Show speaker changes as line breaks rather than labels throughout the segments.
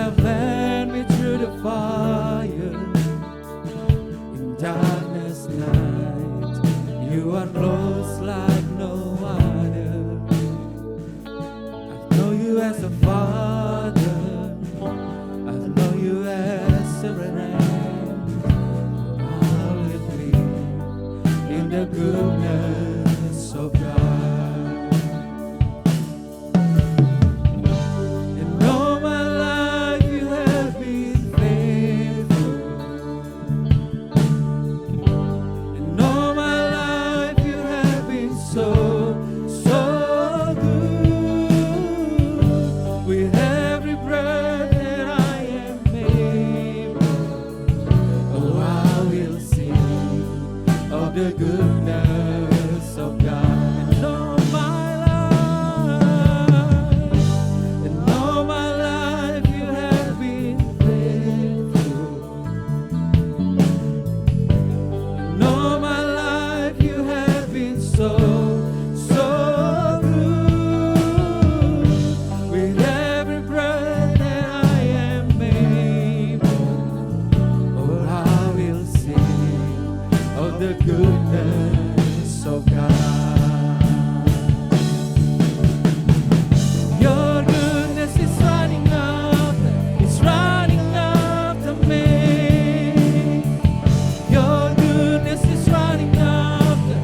have led me through the fire, in darkness night. You are close like no other. I know you as a father, I know you as a friend. Walk with me in the goodness of God. And all my life you have been faithful. And all my life you have been so, so good. With every breath that I am able, oh, I will sing of the goodness of God. And all my life, and all my life you have been faithful. And all my life you have been so, so good. With every breath that I am able, oh, I will sing of the goodness of God. Your goodness is running after me. Your goodness is running after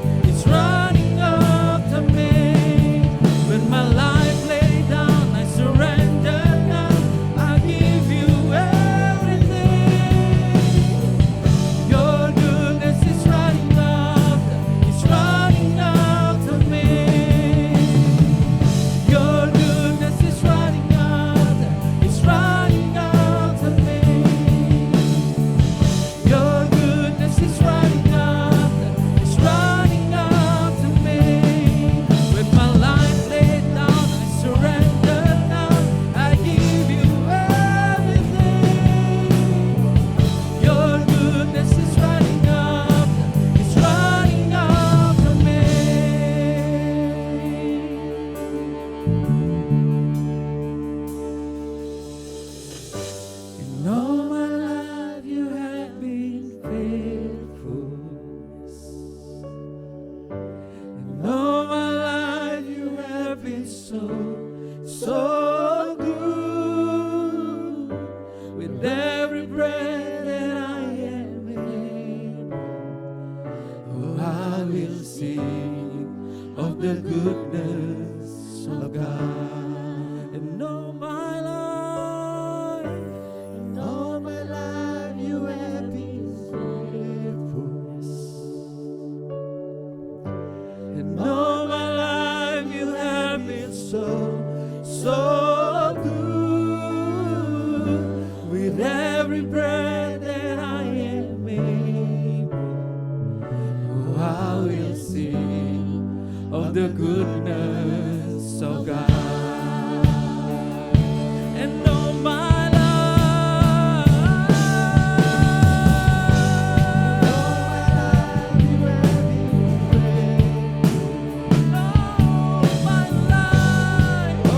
me. When my life lay down, I surrender now. I give you everything. Your goodness is running after me. Your goodness is running after me. Your goodness is running after me. With my life laid down, I surrender now. I give you everything. Your goodness is running after me. In all my life you have been faithful. In all my life you have been so, so good. With every breath that I am able, oh, I will sing of the goodness of God. And all my life you have been faithful. And all my life you have been so, so good. With every breath that I am able, oh, I will sing of the goodness of God. And all my life, you have been faithful. All my life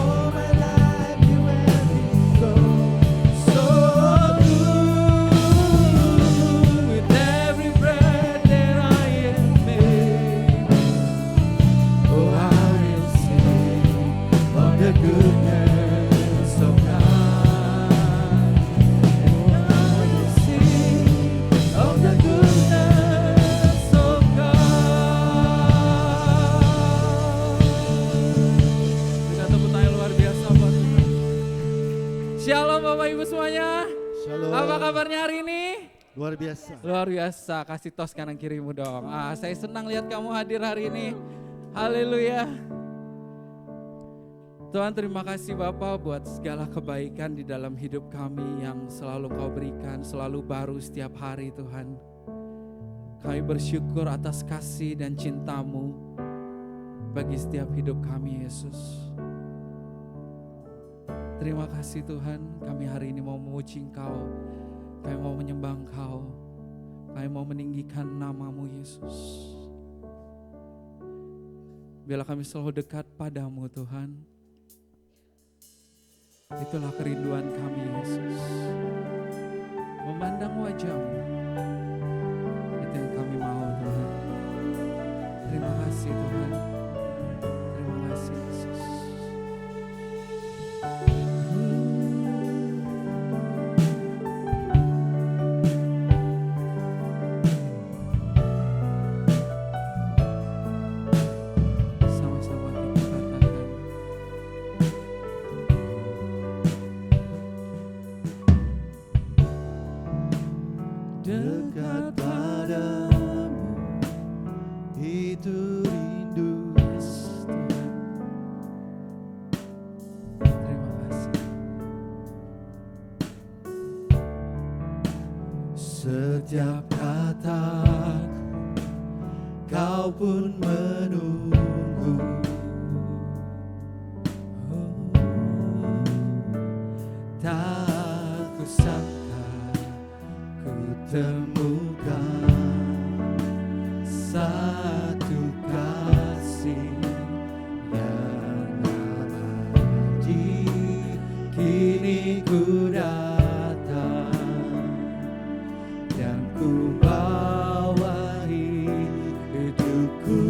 you have been so, so good. With every breath that I am able, oh, I will sing of the goodness of God. And I will sing of the goodness of God. Berikan tepuk tangan luar biasa buat Tuhan. Shalom Bapak Ibu semuanya.
Shalom.
Apa kabarnya hari ini?
Luar biasa.
Luar biasa, kasih tos kanan kirimu dong. Saya senang lihat kamu hadir hari ini. Haleluya. Tuhan, terima kasih Bapa buat segala kebaikan di dalam hidup kami yang selalu Kau berikan, selalu baru setiap hari Tuhan. Kami bersyukur atas kasih dan cinta-Mu bagi setiap hidup kami Yesus. Terima kasih Tuhan, kami hari ini mau memuji Engkau, kami mau menyembah Engkau, kami mau meninggikan nama-Mu Yesus. Biarlah kami selalu dekat padamu Tuhan. Itulah kerinduan kami Yesus, memandang wajah-Mu. Itu yang kami mau Tuhan. Terima kasih Tuhan, terima kasih Yesus. Sama-sama kita katakan,
dekat padamu itu rindu.
yes Tuhan. Terima kasih.
Setiap kataku kau pun menunggu. Tak kusangka ku temukan satu kasih yang abadi. Kini ku datang dan ku bawahi hidupku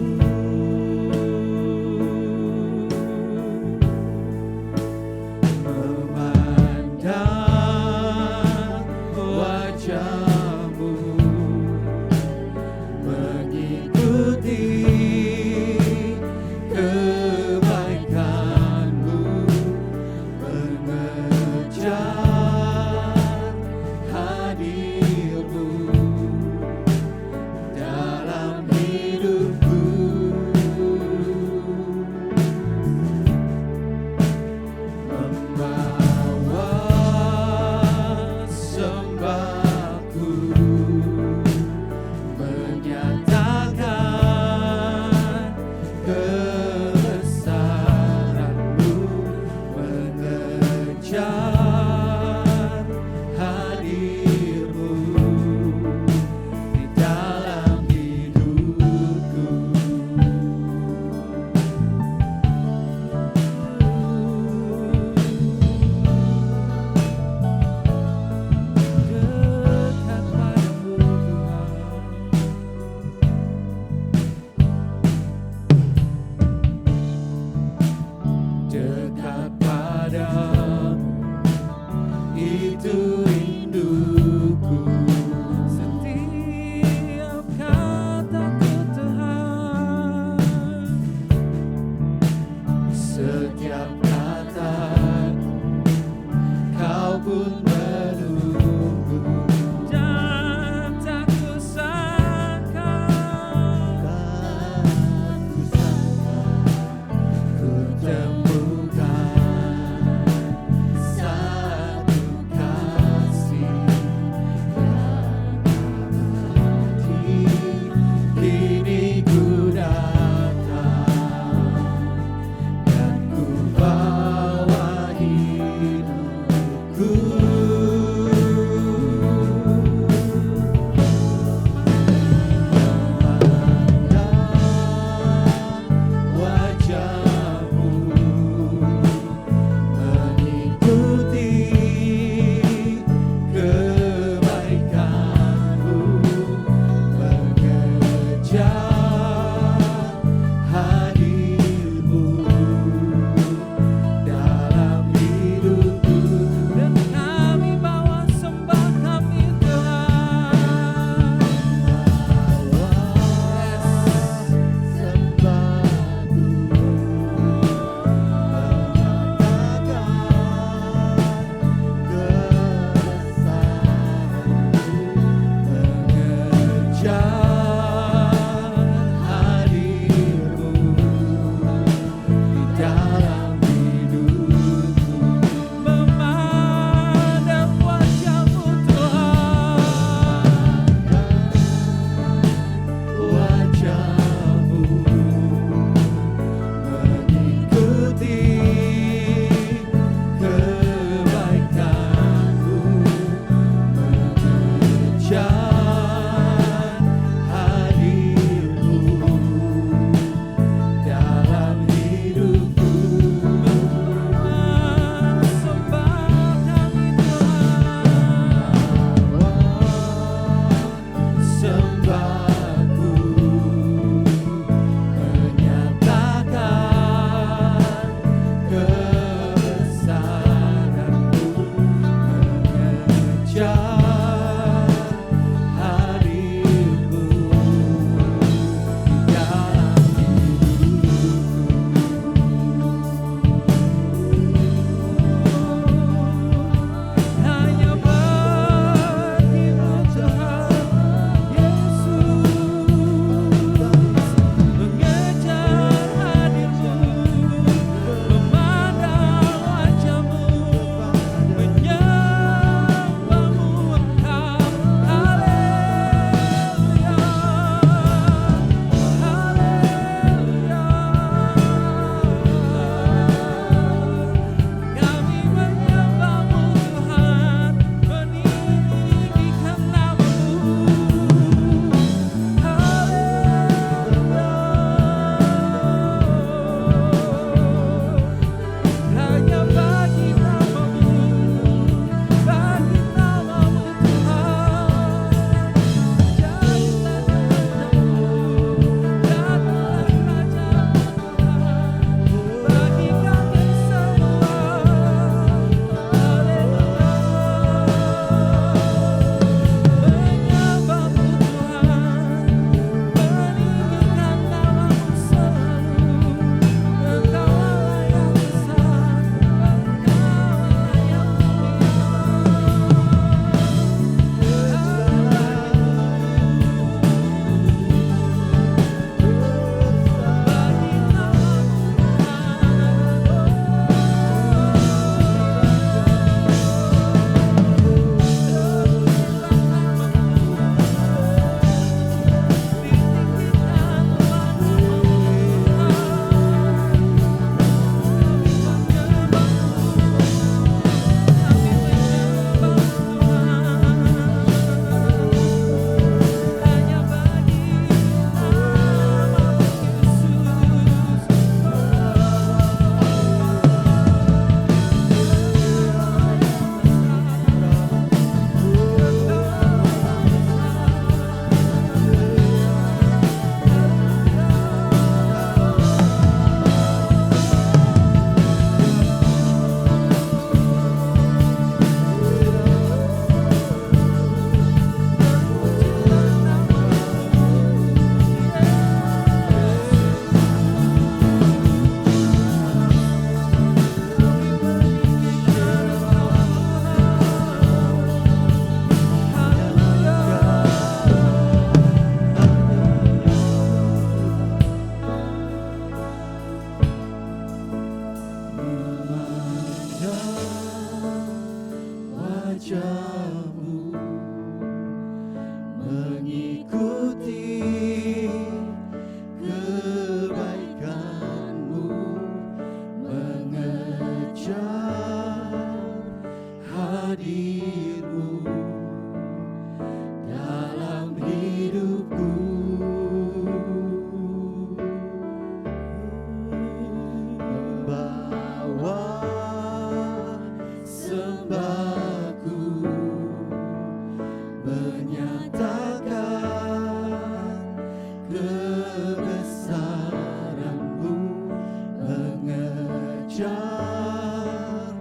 mengejar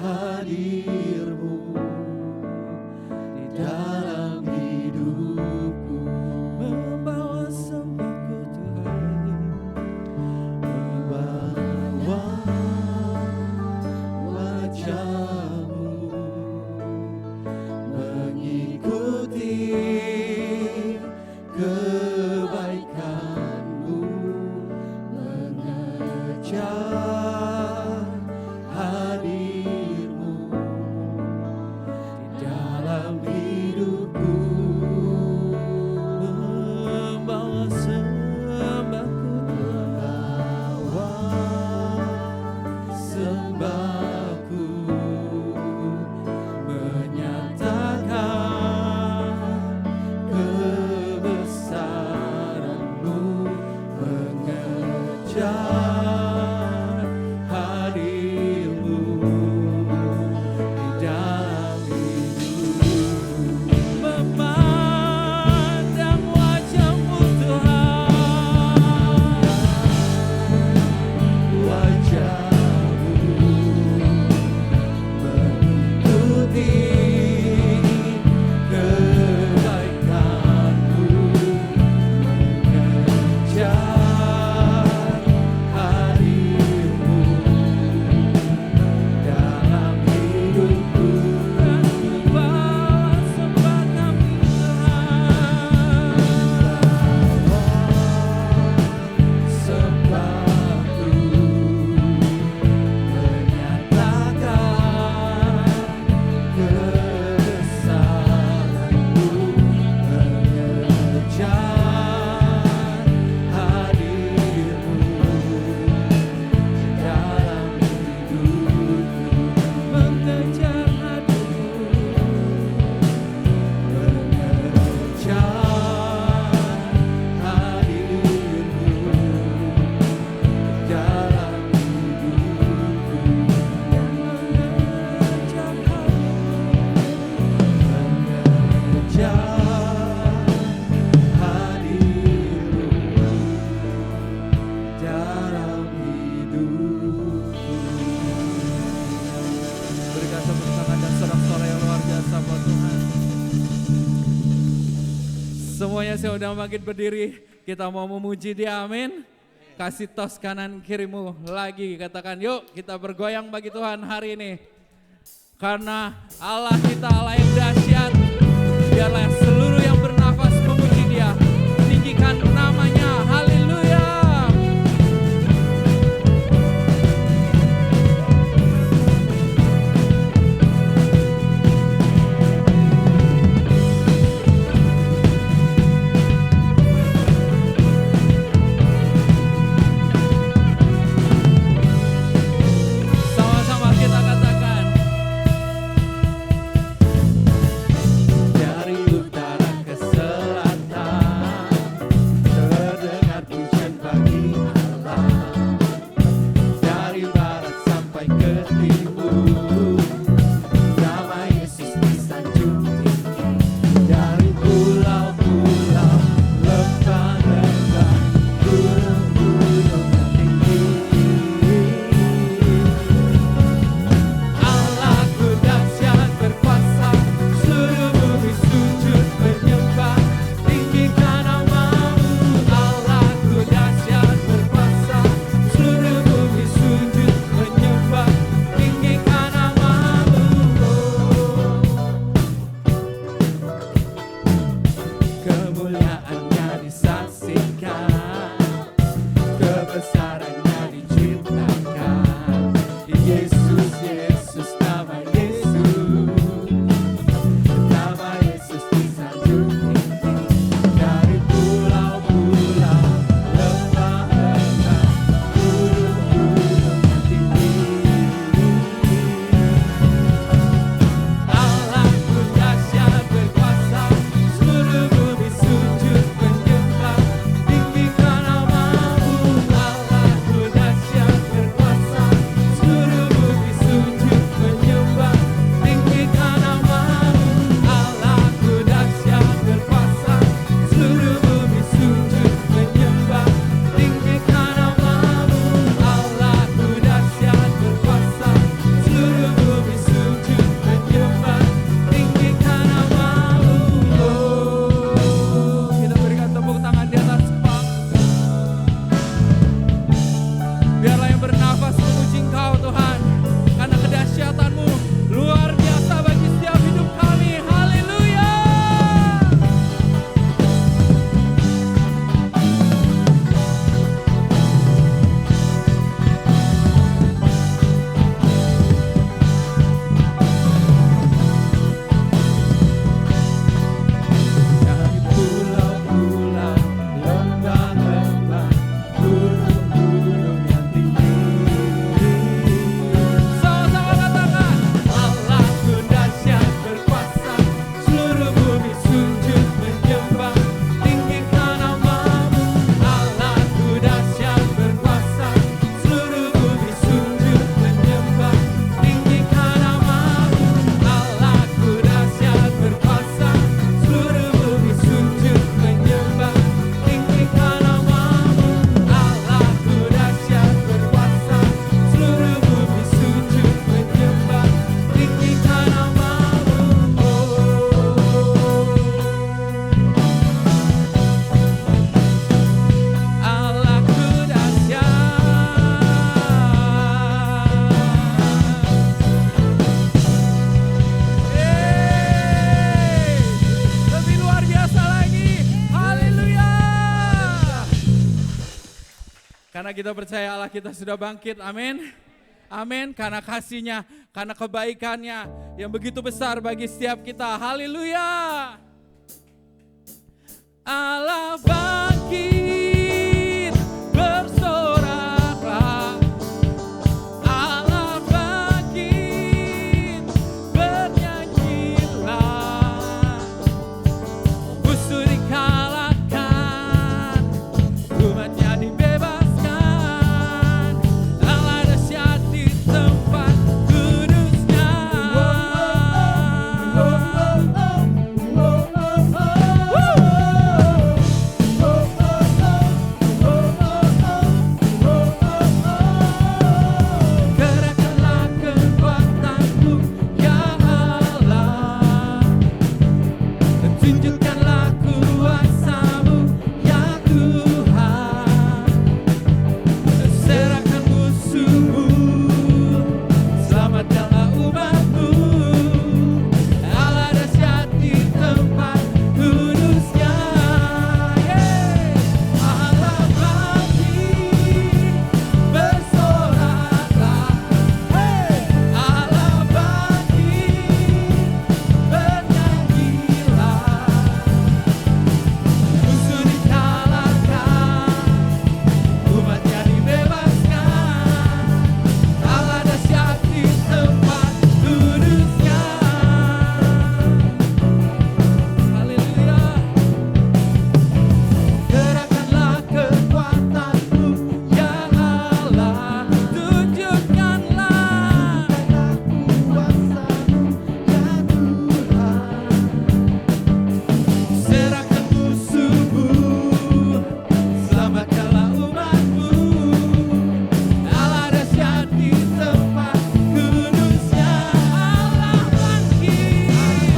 hadir-Mu di dalam hidupku,
membawa sembahku Tuhan,
membawa wajah-Mu, mengikuti kebaikan-Mu, mengejar hadir-Mu di dalam hidupku,
membawa sembahku
membawa sembahku, menyatakan kebesaran-Mu, mengejar hadir-Mu di dalam hidupku,
memandang wajah-Mu Tuhan,
wajah-Mu, mengikuti kebaikan-Mu, mengejar hadir-Mu dalam hidupku,
membawa sembah kami Tuhan,
sembahku, menyatakan kebesaran-Mu, mengejar hadir-Mu dalam hidupku,
mengejar hadir-Mu,
mengejar hadir-Mu dalam hidupku,
mengejar
dalam hidupku.
Berikan tepuk tangan dan sorak-sorai yang luar biasa buat Tuhan. Semuanya saya udah bangkit berdiri, kita mau memuji Dia, amin. Kasih tos kanan kirimu lagi, katakan yuk kita bergoyang bagi Tuhan hari ini. Karena Allah kita Allah yang dahsyat, biarlah seluruh yang bernafas memuji Dia, tinggikan namanya, haleluya. Sama-sama kita katakan.
Dari utara
Karena kita percaya Allah kita sudah bangkit, amin. Amin, karena kasih-Nya, karena kebaikan-Nya yang begitu besar bagi setiap kita. Haleluya. Allah bangkit, bersoraklah. Allah bangkit, bernyanyilah. Musuh dikalahkan, umatnya dibebaskan. Allah dahsyat di tempat kudus-Nya. Gerakkanlah kekuatan-Mu, ya Allah. Tunjukkanlah kuasa-Mu, ya Tuhan. Serahkan musuh-Mu, selamatkanlah umat-Mu. Allah dahsyat di tempat kudus-Nya. Allah bangkit, bersoraklah. Allah bangkit, bernyanyilah. Musuh dikalahkan, umatnya dibebaskan. Allah dahsyat di tempat kudus-Nya. Haleluya. Gerakkanlah kekuatan-Mu, ya Allah. Tunjukkanlah kuasa-Mu, ya Tuhan. Serahkan musuh-Mu, selamatkanlah umat-Mu. Allah dahsyat di tempat kudus-Nya. Allah bangkit,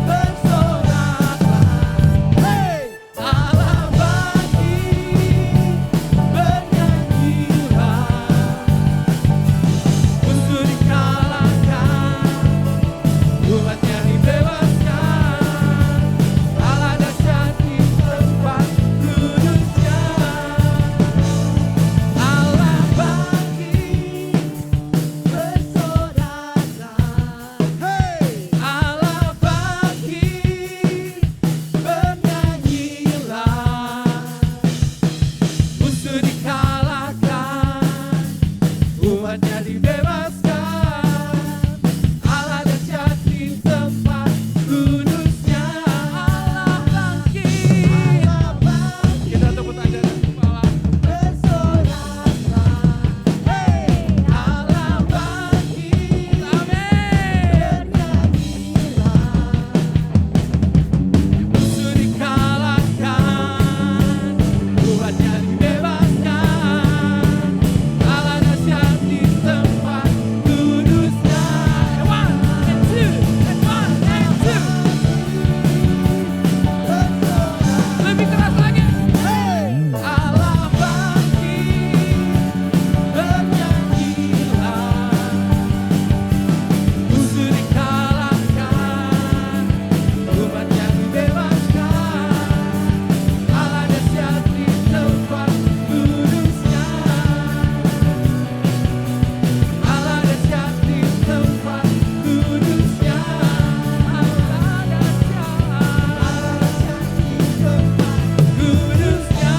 bersoraklah. Allah bangkit, bernyanyilah. Musuh dikalahkan, umatnya dibebaskan. Allah dahsyat di tempat kudus-Nya. Allah bangkit, bersoraklah. Allah bangkit, bernyanyilah. Musuh dikalahkan, umatnya dibebaskan. Allah dahsyat di tempat kudus-Nya. Allah bangkit. Kita tepuk tangan dan kepala. Bersoraklah. Allah bangkit. Amin. Musuh dikalahkan, umatnya dibebaskan. Allah dahsyat di tempat kudus-Nya. One and two, and one and two. Lebih keras lagi. Allah bangkit, bernyanyilah. Musuh dikalahkan, umatnya dibebaskan. Allah dahsyat di tempat kudus-Nya. Allah dahsyat di tempat kudus-Nya. Allah dahsyat di tempat kudus-Nya.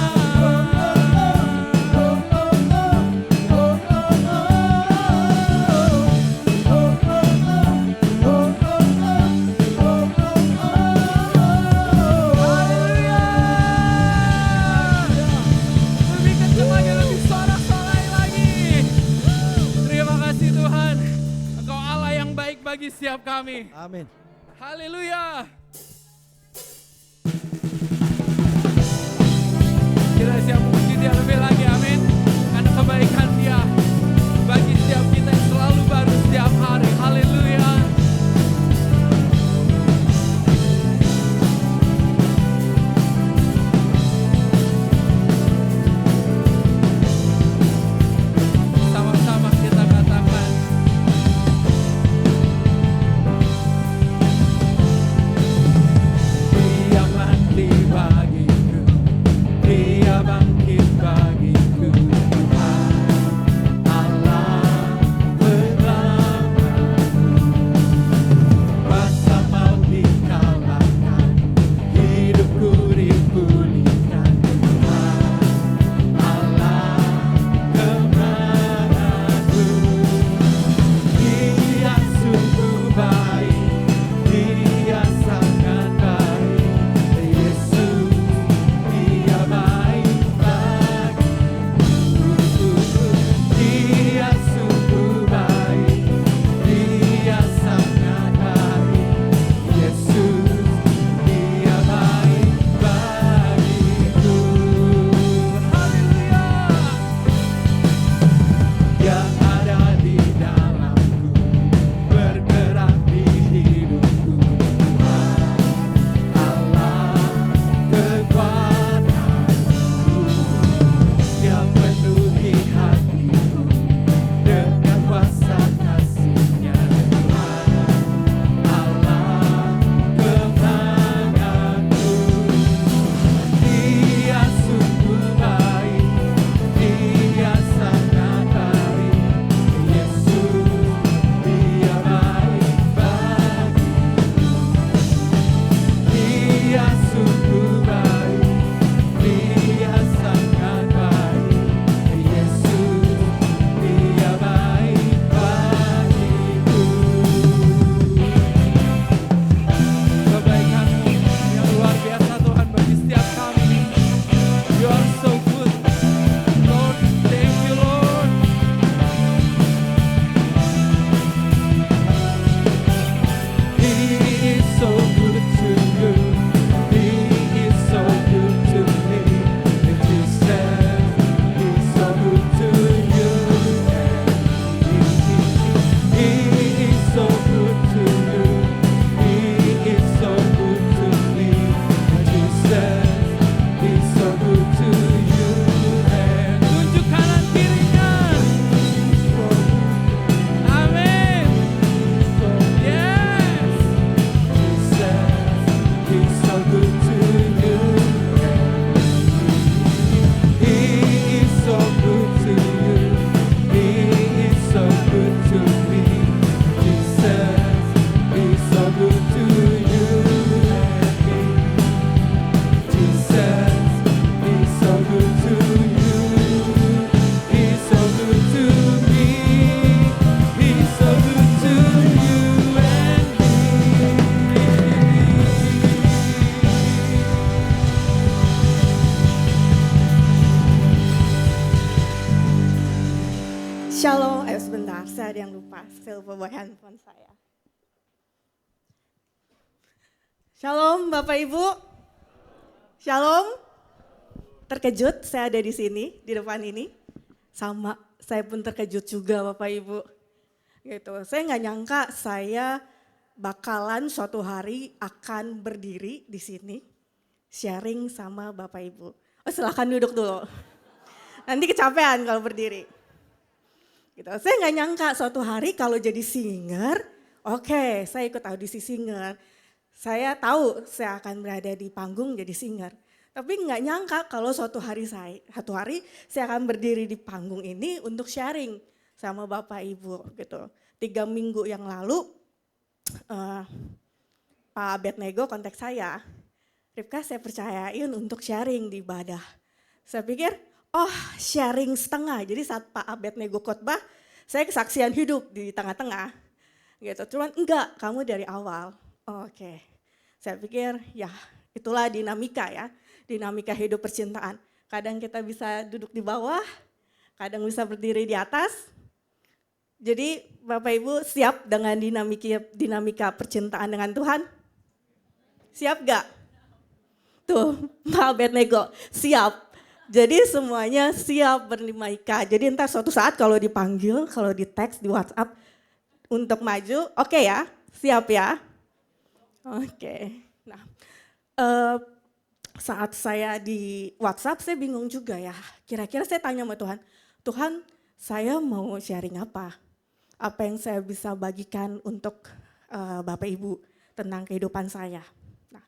Lebih kencang lagi, lebih sorak-sorai lagi. Terima kasih Tuhan, Engkau Allah yang baik bagi setiap kami.
Amin.
Haleluya. Kita siap memuji Dia lebih lagi, amin. Karena kebaikan Dia bagi setiap kita yang selalu baru setiap hari. Haleluya. Sama-sama kita katakan, Dia mati bagiku, Dia bangkit
Shalom, sebentar, saya ada yang lupa, saya lupa bawa handphone saya. Shalom Bapak Ibu, Shalom. Terkejut saya ada di sini, di depan ini. Sama, saya pun terkejut juga Bapak Ibu. Gitu. Saya nggak nyangka saya bakalan suatu hari akan berdiri di sini, sharing sama Bapak Ibu. Oh, silakan duduk dulu. Nanti kecapean kalau berdiri. Gitu. Saya nggak nyangka suatu hari kalau jadi singer, oke, saya ikut audisi singer. Saya tahu saya akan berada di panggung jadi singer. Tapi nggak nyangka kalau suatu hari saya akan berdiri di panggung ini untuk sharing sama Bapak Ibu gitu. 3 minggu yang lalu Pak Abednego kontak saya, Ripka saya percayain untuk sharing di ibadah. Saya pikir, oh sharing setengah, jadi saat Pak Abednego khotbah, saya kesaksian hidup di tengah-tengah. Gitu. Cuman enggak, kamu dari awal. Oke, saya pikir ya itulah dinamika ya. Dinamika hidup percintaan. Kadang kita bisa duduk di bawah, kadang bisa berdiri di atas. Jadi Bapak Ibu siap dengan dinamika percintaan dengan Tuhan? Siap gak? Tuh, Pak Abednego, siap. Jadi semuanya siap berdinamika. Jadi entar suatu saat kalau dipanggil, kalau di teks, di WhatsApp untuk maju, oke ya? Siap ya? Oke. Nah, saat saya di WhatsApp saya bingung juga ya. Kira-kira saya tanya sama Tuhan, Tuhan saya mau sharing apa? Apa yang saya bisa bagikan untuk Bapak Ibu tentang kehidupan saya? Nah,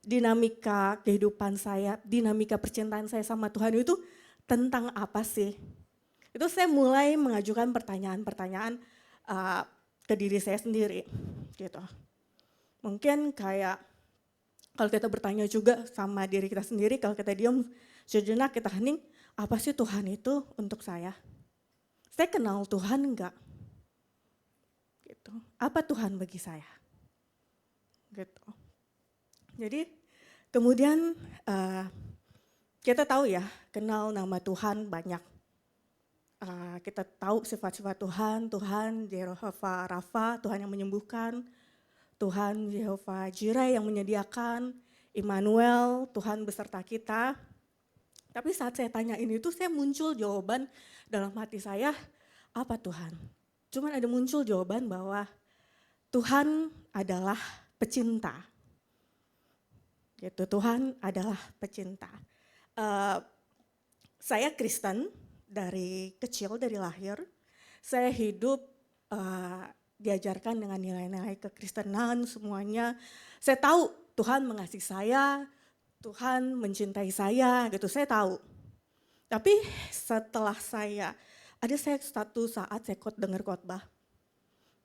dinamika kehidupan saya, dinamika percintaan saya sama Tuhan itu tentang apa sih? Itu saya mulai mengajukan pertanyaan-pertanyaan ke diri saya sendiri gitu. Mungkin kayak kalau kita bertanya juga sama diri kita sendiri, kalau kita diam sejenak kita hening, apa sih Tuhan itu untuk saya? Saya kenal Tuhan enggak? Gitu. Apa Tuhan bagi saya? Gitu. Jadi kemudian kita tahu ya, kenal nama Tuhan banyak. Kita tahu sifat-sifat Tuhan, Tuhan Jehovah Rafa, Tuhan yang menyembuhkan, Tuhan Jehovah Jireh yang menyediakan, Immanuel, Tuhan beserta kita. Tapi saat saya tanya ini tuh saya muncul jawaban dalam hati saya, apa Tuhan? Cuman ada muncul jawaban bahwa Tuhan adalah pecinta. Gitu, Tuhan adalah pecinta. Saya Kristen dari kecil, dari lahir. Saya hidup diajarkan dengan nilai-nilai kekristenan semuanya. Saya tahu Tuhan mengasihi saya, Tuhan mencintai saya gitu, saya tahu. Tapi setelah ada satu saat saya dengar khotbah.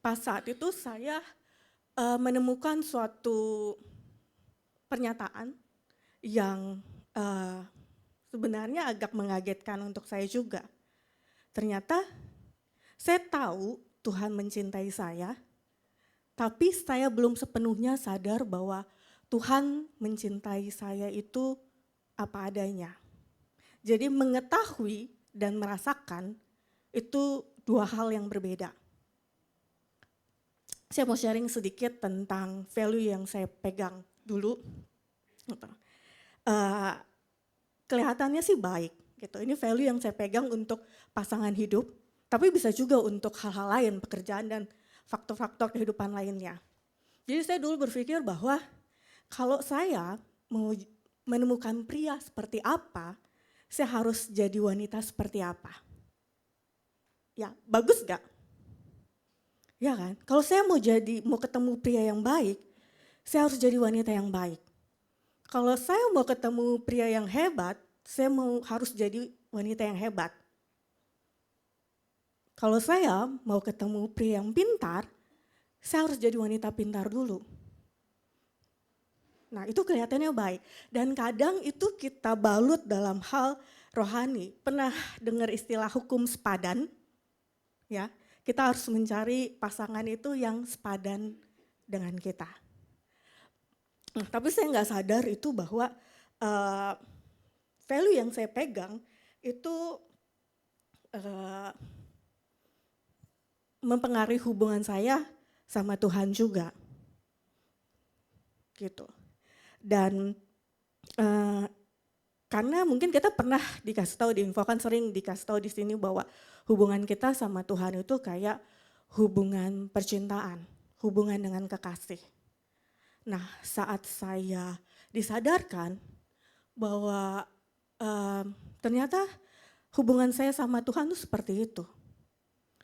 Pas saat itu saya menemukan suatu pernyataan yang sebenarnya agak mengagetkan untuk saya juga. Ternyata saya tahu Tuhan mencintai saya, tapi saya belum sepenuhnya sadar bahwa Tuhan mencintai saya itu apa adanya. Jadi mengetahui dan merasakan itu 2 hal yang berbeda. Saya mau sharing sedikit tentang value yang saya pegang dulu. Kelihatannya sih baik, gitu. Ini value yang saya pegang untuk pasangan hidup. Tapi bisa juga untuk hal-hal lain, pekerjaan dan faktor-faktor kehidupan lainnya. Jadi saya dulu berpikir bahwa kalau saya mau menemukan pria seperti apa, saya harus jadi wanita seperti apa. Ya, bagus gak? Ya kan? Kalau saya mau ketemu pria yang baik, saya harus jadi wanita yang baik. Kalau saya mau ketemu pria yang hebat, saya harus jadi wanita yang hebat. Kalau saya mau ketemu pria yang pintar, saya harus jadi wanita pintar dulu. Nah, itu kelihatannya baik. Dan kadang itu kita balut dalam hal rohani. Pernah dengar istilah hukum sepadan? Ya, kita harus mencari pasangan itu yang sepadan dengan kita. Nah, tapi saya nggak sadar itu bahwa value yang saya pegang itu mempengaruhi hubungan saya sama Tuhan juga. Gitu. Dan karena mungkin kita pernah dikasih tahu, diinfokan, sering dikasih tahu di sini bahwa hubungan kita sama Tuhan itu kayak hubungan percintaan, hubungan dengan kekasih. Nah, saat saya disadarkan bahwa ternyata hubungan saya sama Tuhan itu seperti itu.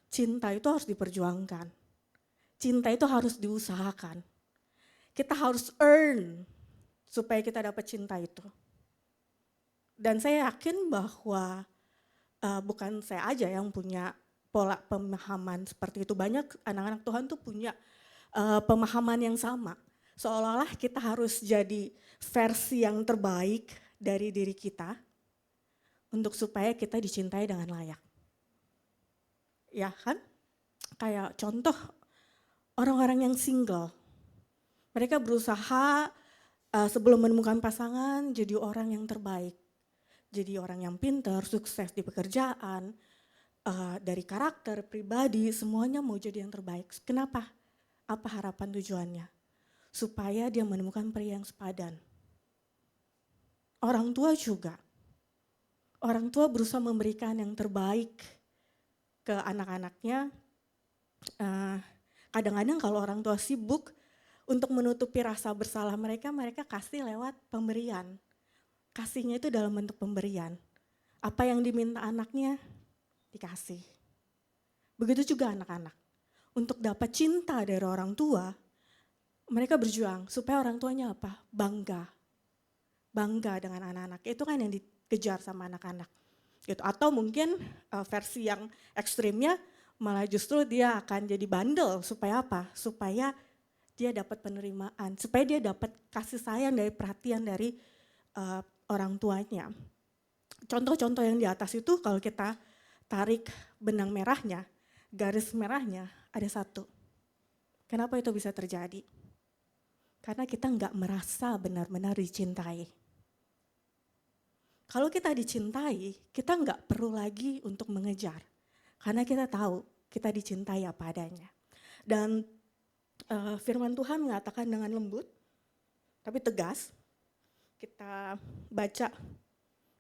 Cinta itu harus diperjuangkan. Cinta itu harus diusahakan. Kita harus earn supaya kita dapat cinta itu. Dan saya yakin bahwa bukan saya aja yang punya pola pemahaman seperti itu. Banyak anak-anak Tuhan tuh punya pemahaman yang sama. Seolah-olah kita harus jadi versi yang terbaik dari diri kita untuk supaya kita dicintai dengan layak. Ya kan? Kayak contoh orang-orang yang single. Mereka berusaha sebelum menemukan pasangan jadi orang yang terbaik. Jadi orang yang pintar, sukses di pekerjaan, dari karakter, pribadi, semuanya mau jadi yang terbaik. Kenapa? Apa harapan tujuannya? Supaya dia menemukan pria yang sepadan. Orang tua juga. Orang tua berusaha memberikan yang terbaik ke anak-anaknya. Kadang-kadang kalau orang tua sibuk untuk menutupi rasa bersalah mereka, mereka kasih lewat pemberian. Kasihnya itu dalam bentuk pemberian. Apa yang diminta anaknya, dikasih. Begitu juga anak-anak. Untuk dapat cinta dari orang tua, mereka berjuang supaya orang tuanya apa? Bangga dengan anak-anak. Itu kan yang dikejar sama anak-anak. Gitu. Atau mungkin versi yang ekstrimnya malah justru dia akan jadi bandel supaya apa? Supaya dia dapat penerimaan, supaya dia dapat kasih sayang dari perhatian dari orang tuanya. Contoh-contoh yang di atas itu kalau kita tarik benang merahnya, garis merahnya ada satu. Kenapa itu bisa terjadi? Karena kita nggak merasa benar-benar dicintai. Kalau kita dicintai, kita nggak perlu lagi untuk mengejar. Karena kita tahu kita dicintai apa adanya. Dan firman Tuhan mengatakan dengan lembut, tapi tegas. Kita baca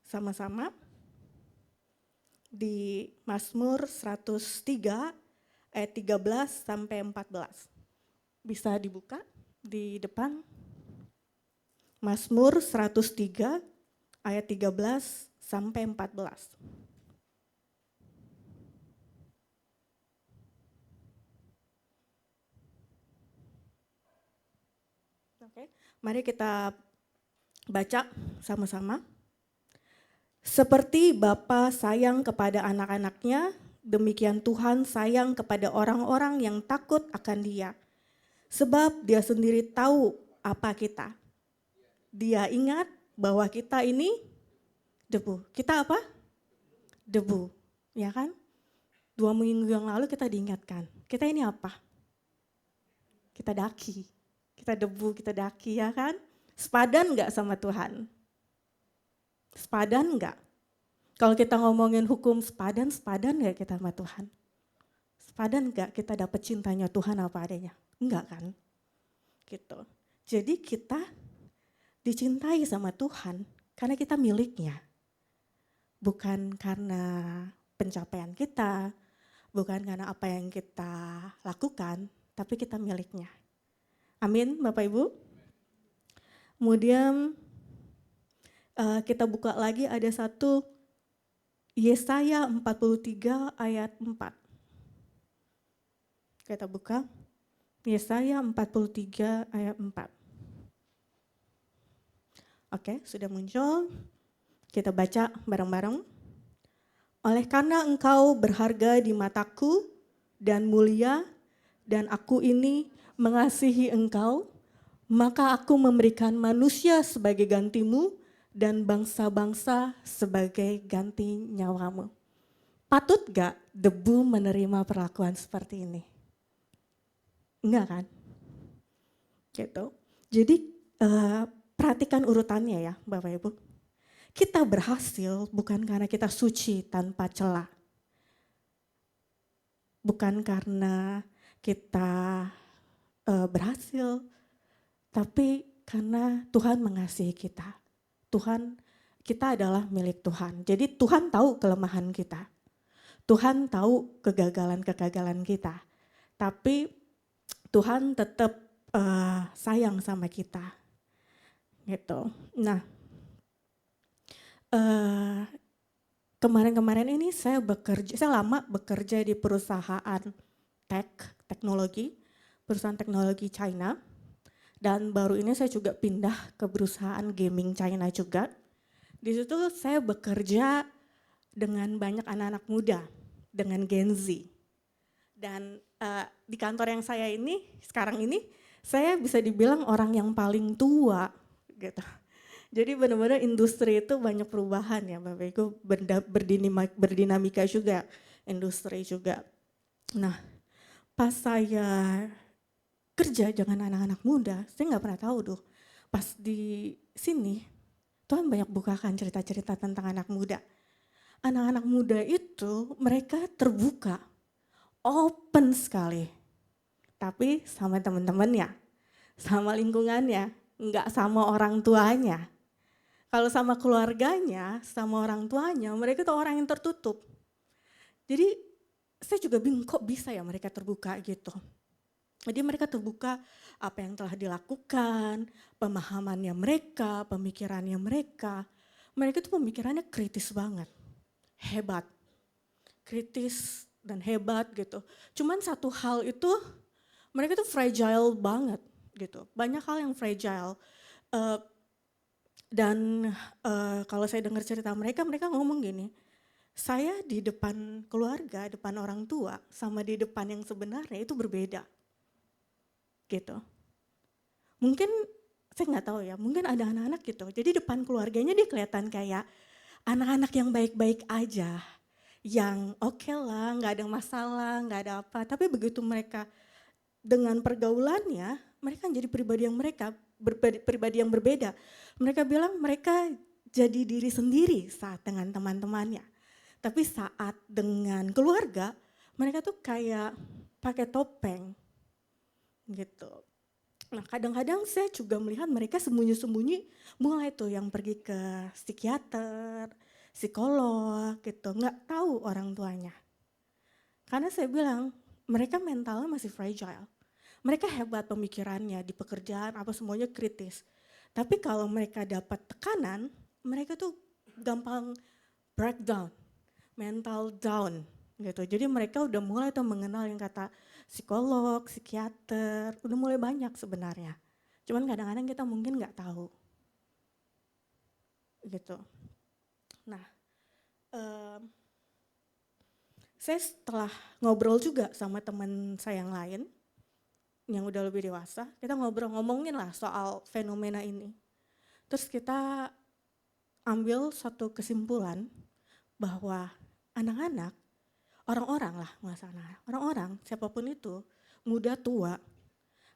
sama-sama di Mazmur 103 ayat 13 sampai 14. Bisa dibuka di depan. Mazmur 103 ayat 13 sampai 14. Oke, mari kita baca sama-sama. Seperti Bapa sayang kepada anak-anaknya, demikian Tuhan sayang kepada orang-orang yang takut akan Dia. Sebab Dia sendiri tahu apa kita. Dia ingat bahwa kita ini debu. Kita apa? Debu, ya kan? 2 minggu yang lalu kita diingatkan. Kita ini apa? Kita daki. Kita debu, kita daki, ya kan? Sepadan enggak sama Tuhan? Sepadan enggak? Kalau kita ngomongin hukum sepadan enggak kita sama Tuhan? Sepadan enggak kita dapat cintanya Tuhan apa adanya? Enggak kan? Gitu. Jadi kita dicintai sama Tuhan karena kita miliknya. Bukan karena pencapaian kita, bukan karena apa yang kita lakukan, tapi kita miliknya. Amin, Bapak Ibu. Kemudian kita buka lagi ada satu Yesaya 43 ayat 4. Kita buka Yesaya 43 ayat 4. Oke, sudah muncul. Kita baca bareng-bareng. Oleh karena engkau berharga di mataku dan mulia, dan aku ini mengasihi engkau, maka aku memberikan manusia sebagai gantimu dan bangsa-bangsa sebagai ganti nyawamu. Patut gak debu menerima perlakuan seperti ini? Enggak kan? Gitu. Jadi perhatikan urutannya ya Bapak Ibu. Kita berhasil bukan karena kita suci tanpa celah. bukan karena kita berhasil, tapi karena Tuhan mengasihi kita. Kita adalah milik Tuhan. Jadi Tuhan tahu kelemahan kita. Tuhan tahu kegagalan-kegagalan kita. Tapi Tuhan tetap sayang sama kita. Gitu. Nah, kemarin-kemarin ini saya lama bekerja di perusahaan teknologi, perusahaan teknologi China. Dan baru ini saya juga pindah ke perusahaan gaming China juga. Di situ saya bekerja dengan banyak anak-anak muda, dengan Gen Z. Dan di kantor yang saya ini, sekarang ini, saya bisa dibilang orang yang paling tua gitu. Jadi benar-benar industri itu banyak perubahan ya Bapak Ibu, berdinamika juga, industri juga. Nah, pas saya kerja dengan anak-anak muda, saya nggak pernah tahu tuh. Pas di sini, Tuhan banyak bukakan cerita-cerita tentang anak muda. Anak-anak muda itu mereka terbuka, open sekali. Tapi sama teman-temannya, sama lingkungannya, nggak sama orang tuanya. Kalau sama keluarganya, sama orang tuanya, mereka tuh orang yang tertutup. Jadi saya juga bingung kok bisa ya mereka terbuka gitu. Jadi mereka terbuka apa yang telah dilakukan, pemahamannya mereka, pemikirannya mereka. Mereka tuh pemikirannya kritis banget, hebat, kritis dan hebat gitu. Cuman satu hal itu mereka tuh fragile banget gitu. Banyak hal yang fragile. Dan kalau saya dengar cerita mereka ngomong gini, saya di depan keluarga, depan orang tua, sama di depan yang sebenarnya itu berbeda. Gitu. Mungkin saya nggak tahu ya, mungkin ada anak-anak gitu. Jadi depan keluarganya dia kelihatan kayak anak-anak yang baik-baik aja, yang oke lah, nggak ada masalah, nggak ada apa. Tapi begitu mereka dengan pergaulannya, mereka jadi pribadi yang berbeda. Mereka bilang mereka jadi diri sendiri saat dengan teman-temannya. Tapi saat dengan keluarga, mereka tuh kayak pakai topeng. Gitu. Nah kadang-kadang saya juga melihat mereka sembunyi-sembunyi mulai tuh yang pergi ke psikiater, psikolog gitu, nggak tahu orang tuanya. Karena saya bilang mereka mentalnya masih fragile. Mereka hebat pemikirannya di pekerjaan apa semuanya kritis. Tapi kalau mereka dapat tekanan, mereka tuh gampang breakdown, mental down gitu. Jadi mereka udah mulai tuh mengenal yang kata psikolog, psikiater, udah mulai banyak sebenarnya. Cuman kadang-kadang kita mungkin nggak tahu. Gitu. Nah, saya setelah ngobrol juga sama teman saya yang lain, yang udah lebih dewasa, kita ngomongin lah soal fenomena ini. Terus kita ambil satu kesimpulan bahwa anak-anak, orang-orang, siapapun itu, muda tua,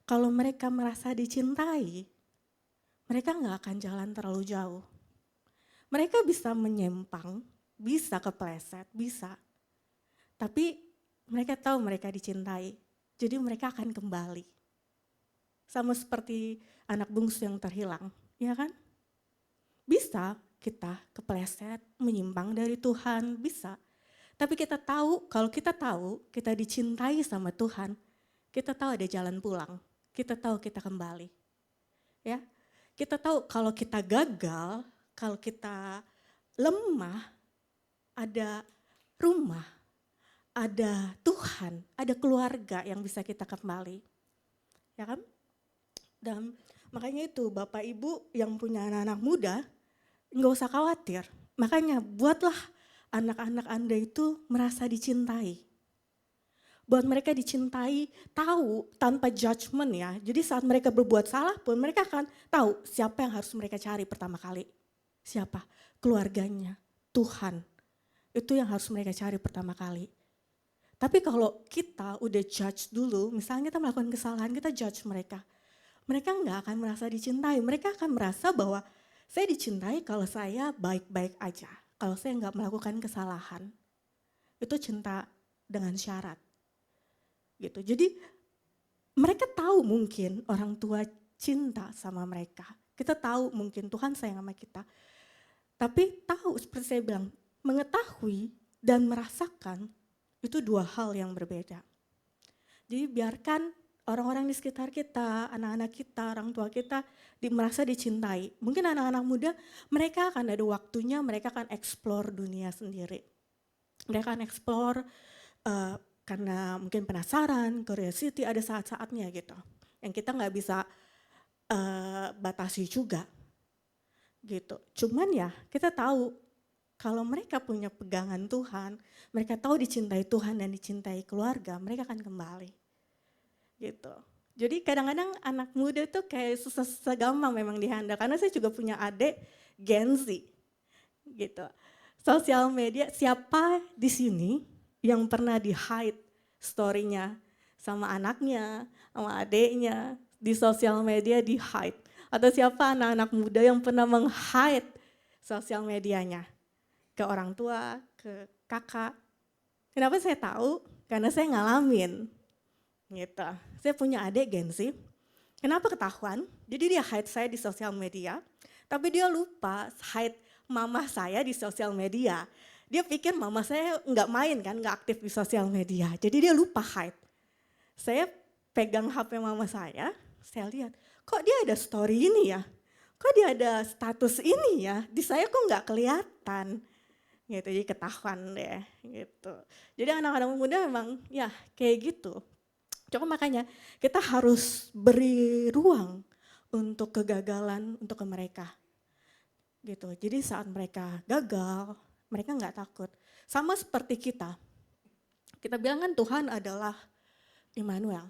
kalau mereka merasa dicintai, mereka nggak akan jalan terlalu jauh. Mereka bisa menyimpang, bisa kepleset, bisa. Tapi mereka tahu mereka dicintai, jadi mereka akan kembali. Sama seperti anak bungsu yang terhilang, ya kan? Bisa kita kepleset, menyimpang dari Tuhan, bisa. Tapi kita tahu, kalau kita tahu kita dicintai sama Tuhan, kita tahu ada jalan pulang, kita tahu kita kembali. Ya, kita tahu kalau kita gagal, kalau kita lemah, ada rumah, ada Tuhan, ada keluarga yang bisa kita kembali. Ya kan? Dan makanya itu Bapak Ibu yang punya anak-anak muda, nggak usah khawatir. Makanya buatlah anak-anak Anda itu merasa dicintai. Buat mereka dicintai, tahu tanpa judgement ya. Jadi saat mereka berbuat salah pun mereka akan tahu siapa yang harus mereka cari pertama kali. Siapa? Keluarganya, Tuhan. Itu yang harus mereka cari pertama kali. Tapi kalau kita udah judge dulu, misalnya kita melakukan kesalahan, kita judge mereka. Mereka nggak akan merasa dicintai, mereka akan merasa bahwa saya dicintai kalau saya baik-baik aja. Kalau saya nggak melakukan kesalahan, itu cinta dengan syarat. gitu. Jadi mereka tahu mungkin orang tua cinta sama mereka. Kita tahu mungkin Tuhan sayang sama kita. Tapi tahu seperti saya bilang, mengetahui dan merasakan itu dua hal yang berbeda. Jadi biarkan orang-orang di sekitar kita, anak-anak kita, orang tua kita merasa dicintai. Mungkin anak-anak muda mereka akan ada waktunya, mereka akan explore dunia sendiri. Mereka akan explore karena mungkin penasaran, curiosity, ada saat-saatnya gitu. Yang kita nggak bisa batasi juga gitu. Cuman ya kita tahu kalau mereka punya pegangan Tuhan, mereka tahu dicintai Tuhan dan dicintai keluarga, mereka akan kembali gitu. Jadi kadang-kadang anak muda tuh kayak susah-susah gampang memang dihandle, karena saya juga punya adik Gen Z gitu. Sosial media, siapa di sini yang pernah di-hide story-nya sama anaknya, sama adiknya, di sosial media di-hide? Atau siapa anak-anak muda yang pernah meng-hide sosial medianya ke orang tua, ke kakak? Kenapa saya tahu? Karena saya ngalamin gitu. Saya punya adik Gen Z, kenapa ketahuan? Jadi dia hide saya di sosial media, tapi dia lupa hide mama saya di sosial media. Dia pikir mama saya nggak main kan, nggak aktif di sosial media. Jadi dia lupa hide. Saya pegang HP mama saya lihat, kok dia ada story ini ya? Kok dia ada status ini ya? Di saya kok nggak kelihatan? Gitu, jadi ketahuan deh gitu. Jadi anak-anak muda memang ya kayak gitu. Cuma makanya kita harus beri ruang untuk kegagalan untuk ke mereka. Gitu. Jadi saat mereka gagal, mereka nggak takut. Sama seperti kita. Kita bilang kan Tuhan adalah Immanuel.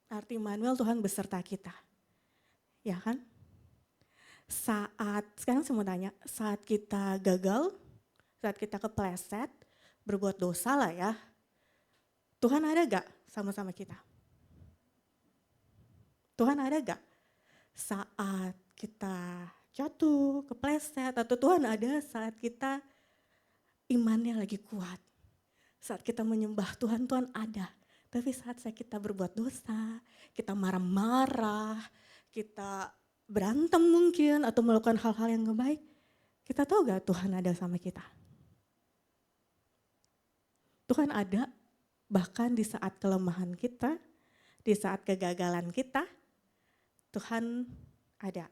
Arti Immanuel Tuhan beserta kita. Ya kan? Sekarang saya mau tanya, saat kita gagal, saat kita kepleset, berbuat dosa lah ya, Tuhan ada gak sama-sama kita? Tuhan ada gak saat kita jatuh, kepleset, atau Tuhan ada saat kita imannya lagi kuat? Saat kita menyembah Tuhan, Tuhan ada. Tapi saat kita berbuat dosa, kita marah-marah, kita berantem mungkin, atau melakukan hal-hal yang gak baik, kita tahu gak Tuhan ada sama kita? Tuhan ada bahkan di saat kelemahan kita, di saat kegagalan kita, Tuhan ada.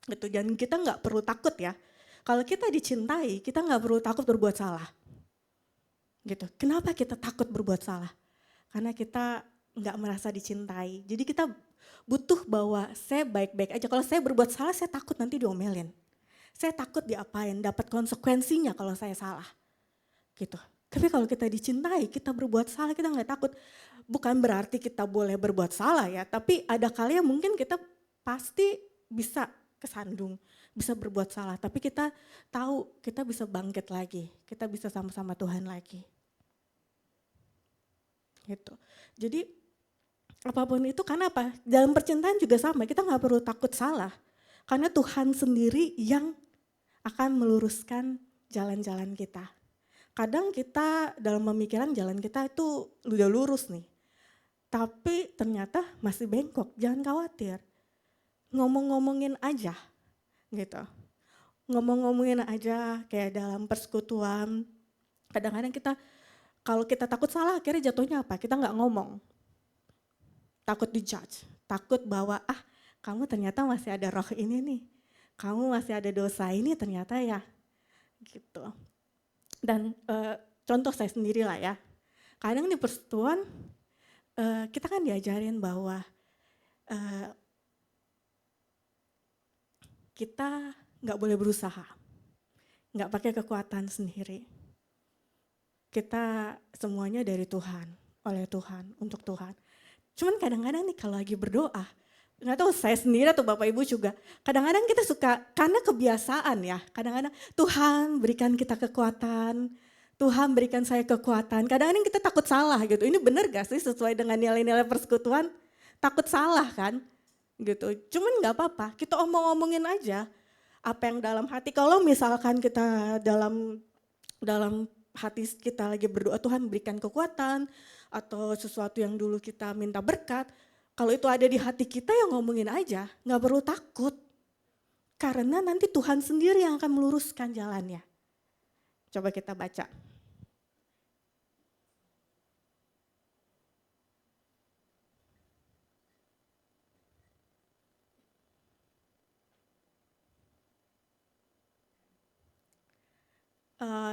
Gitu. Dan kita nggak perlu takut ya. Kalau kita dicintai, kita nggak perlu takut berbuat salah. Gitu. Kenapa kita takut berbuat salah? Karena kita nggak merasa dicintai. Jadi kita butuh bahwa saya baik-baik aja. Kalau saya berbuat salah, saya takut nanti diomelin. Saya takut diapain, dapat konsekuensinya kalau saya salah. Gitu. Tapi kalau kita dicintai, kita berbuat salah, kita nggak takut. Bukan berarti kita boleh berbuat salah ya, tapi ada kali yang mungkin kita pasti bisa kesandung, bisa berbuat salah. Tapi kita tahu kita bisa bangkit lagi, kita bisa sama-sama Tuhan lagi. Gitu. Jadi apapun itu, karena apa? Dalam percintaan juga sama, kita nggak perlu takut salah. Karena Tuhan sendiri yang akan meluruskan jalan-jalan kita. Kadang kita dalam pemikiran jalan kita itu udah lurus nih. Tapi ternyata masih bengkok, jangan khawatir. Ngomong-ngomongin aja gitu. Ngomong-ngomongin aja kayak dalam persekutuan. Kadang-kadang kita, kalau kita takut salah akhirnya jatuhnya apa? Kita nggak ngomong. Takut dijudge, takut bahwa kamu ternyata masih ada roh ini nih. Kamu masih ada dosa ini ternyata ya. Gitu. Dan contoh saya sendiri lah ya, kadang di persekutuan kita kan diajarin bahwa kita nggak boleh berusaha, nggak pakai kekuatan sendiri. Kita semuanya dari Tuhan, oleh Tuhan, untuk Tuhan. Cuman kadang-kadang nih kalau lagi berdoa, nggak tahu saya sendiri atau Bapak Ibu juga, kadang-kadang kita suka, karena kebiasaan ya, kadang-kadang Tuhan berikan kita kekuatan, Tuhan berikan saya kekuatan, kadang-kadang kita takut salah gitu, ini benar gak sih sesuai dengan nilai-nilai persekutuan? Takut salah kan? Gitu. Cuman nggak apa-apa, kita omong-omongin aja apa yang dalam hati. Kalau misalkan kita dalam hati kita lagi berdoa Tuhan berikan kekuatan, atau sesuatu yang dulu kita minta berkat, kalau itu ada di hati kita ya ngomongin aja, nggak perlu takut. Karena nanti Tuhan sendiri yang akan meluruskan jalannya. Coba kita baca.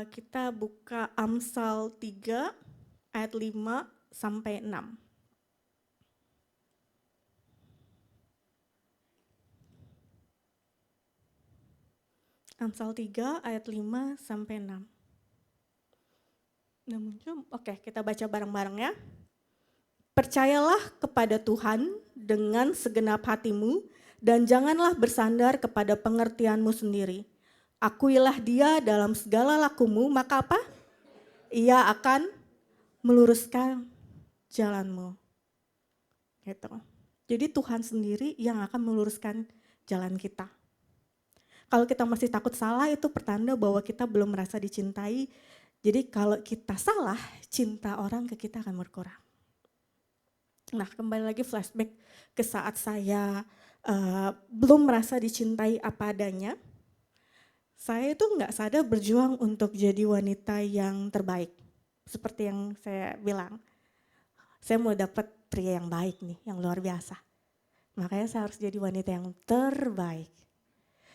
Kita buka Amsal 3 ayat 5 sampai 6. Amsal 3 ayat 5 sampai 6. Udah muncul? Oke, kita baca bareng-bareng ya. Percayalah kepada Tuhan dengan segenap hatimu dan janganlah bersandar kepada pengertianmu sendiri. Akuilah Dia dalam segala lakumu, maka apa? Ia akan meluruskan jalanmu. Gitu. Jadi Tuhan sendiri yang akan meluruskan jalan kita. Kalau kita masih takut salah itu pertanda bahwa kita belum merasa dicintai. Jadi kalau kita salah, cinta orang ke kita akan berkurang. Nah, kembali lagi flashback ke saat saya belum merasa dicintai apa adanya. Saya itu nggak sadar berjuang untuk jadi wanita yang terbaik. Seperti yang saya bilang, saya mau dapat pria yang baik nih, yang luar biasa. Makanya saya harus jadi wanita yang terbaik.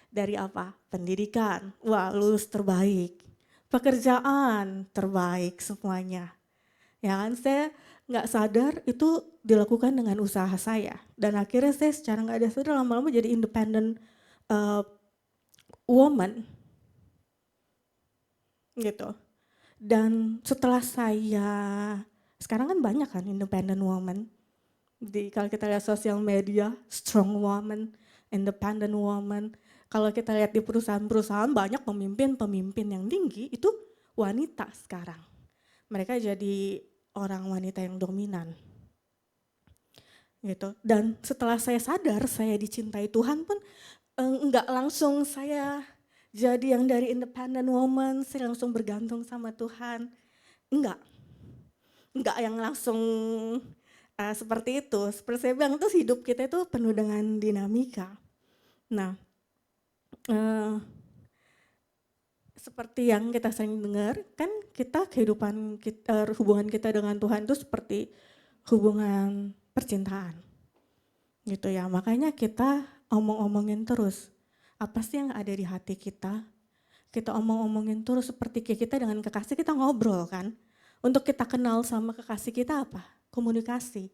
Dari apa? Pendidikan, wah lulus terbaik. Pekerjaan terbaik semuanya. Ya kan, saya nggak sadar itu dilakukan dengan usaha saya. Dan akhirnya saya secara nggak sadar lama-lama jadi independent woman. Gitu. Dan setelah saya, sekarang kan banyak kan independent woman. Kalau kita lihat sosial media, strong woman, independent woman. Kalau kita lihat di perusahaan-perusahaan banyak pemimpin-pemimpin yang tinggi itu wanita sekarang. Mereka jadi orang wanita yang dominan. Gitu. Dan setelah saya sadar saya dicintai Tuhan pun enggak langsung saya jadi yang dari independent woman, saya langsung bergantung sama Tuhan. Enggak yang langsung seperti itu. Seperti saya bilang itu hidup kita itu penuh dengan dinamika. Nah, seperti yang kita sering dengar, kan kita kehidupan kita, hubungan kita dengan Tuhan itu seperti hubungan percintaan. Gitu ya, makanya kita omong-omongin terus. Apa sih yang ada di hati kita? Kita omong-omongin terus seperti kita dengan kekasih kita ngobrol kan. Untuk kita kenal sama kekasih kita apa? Komunikasi,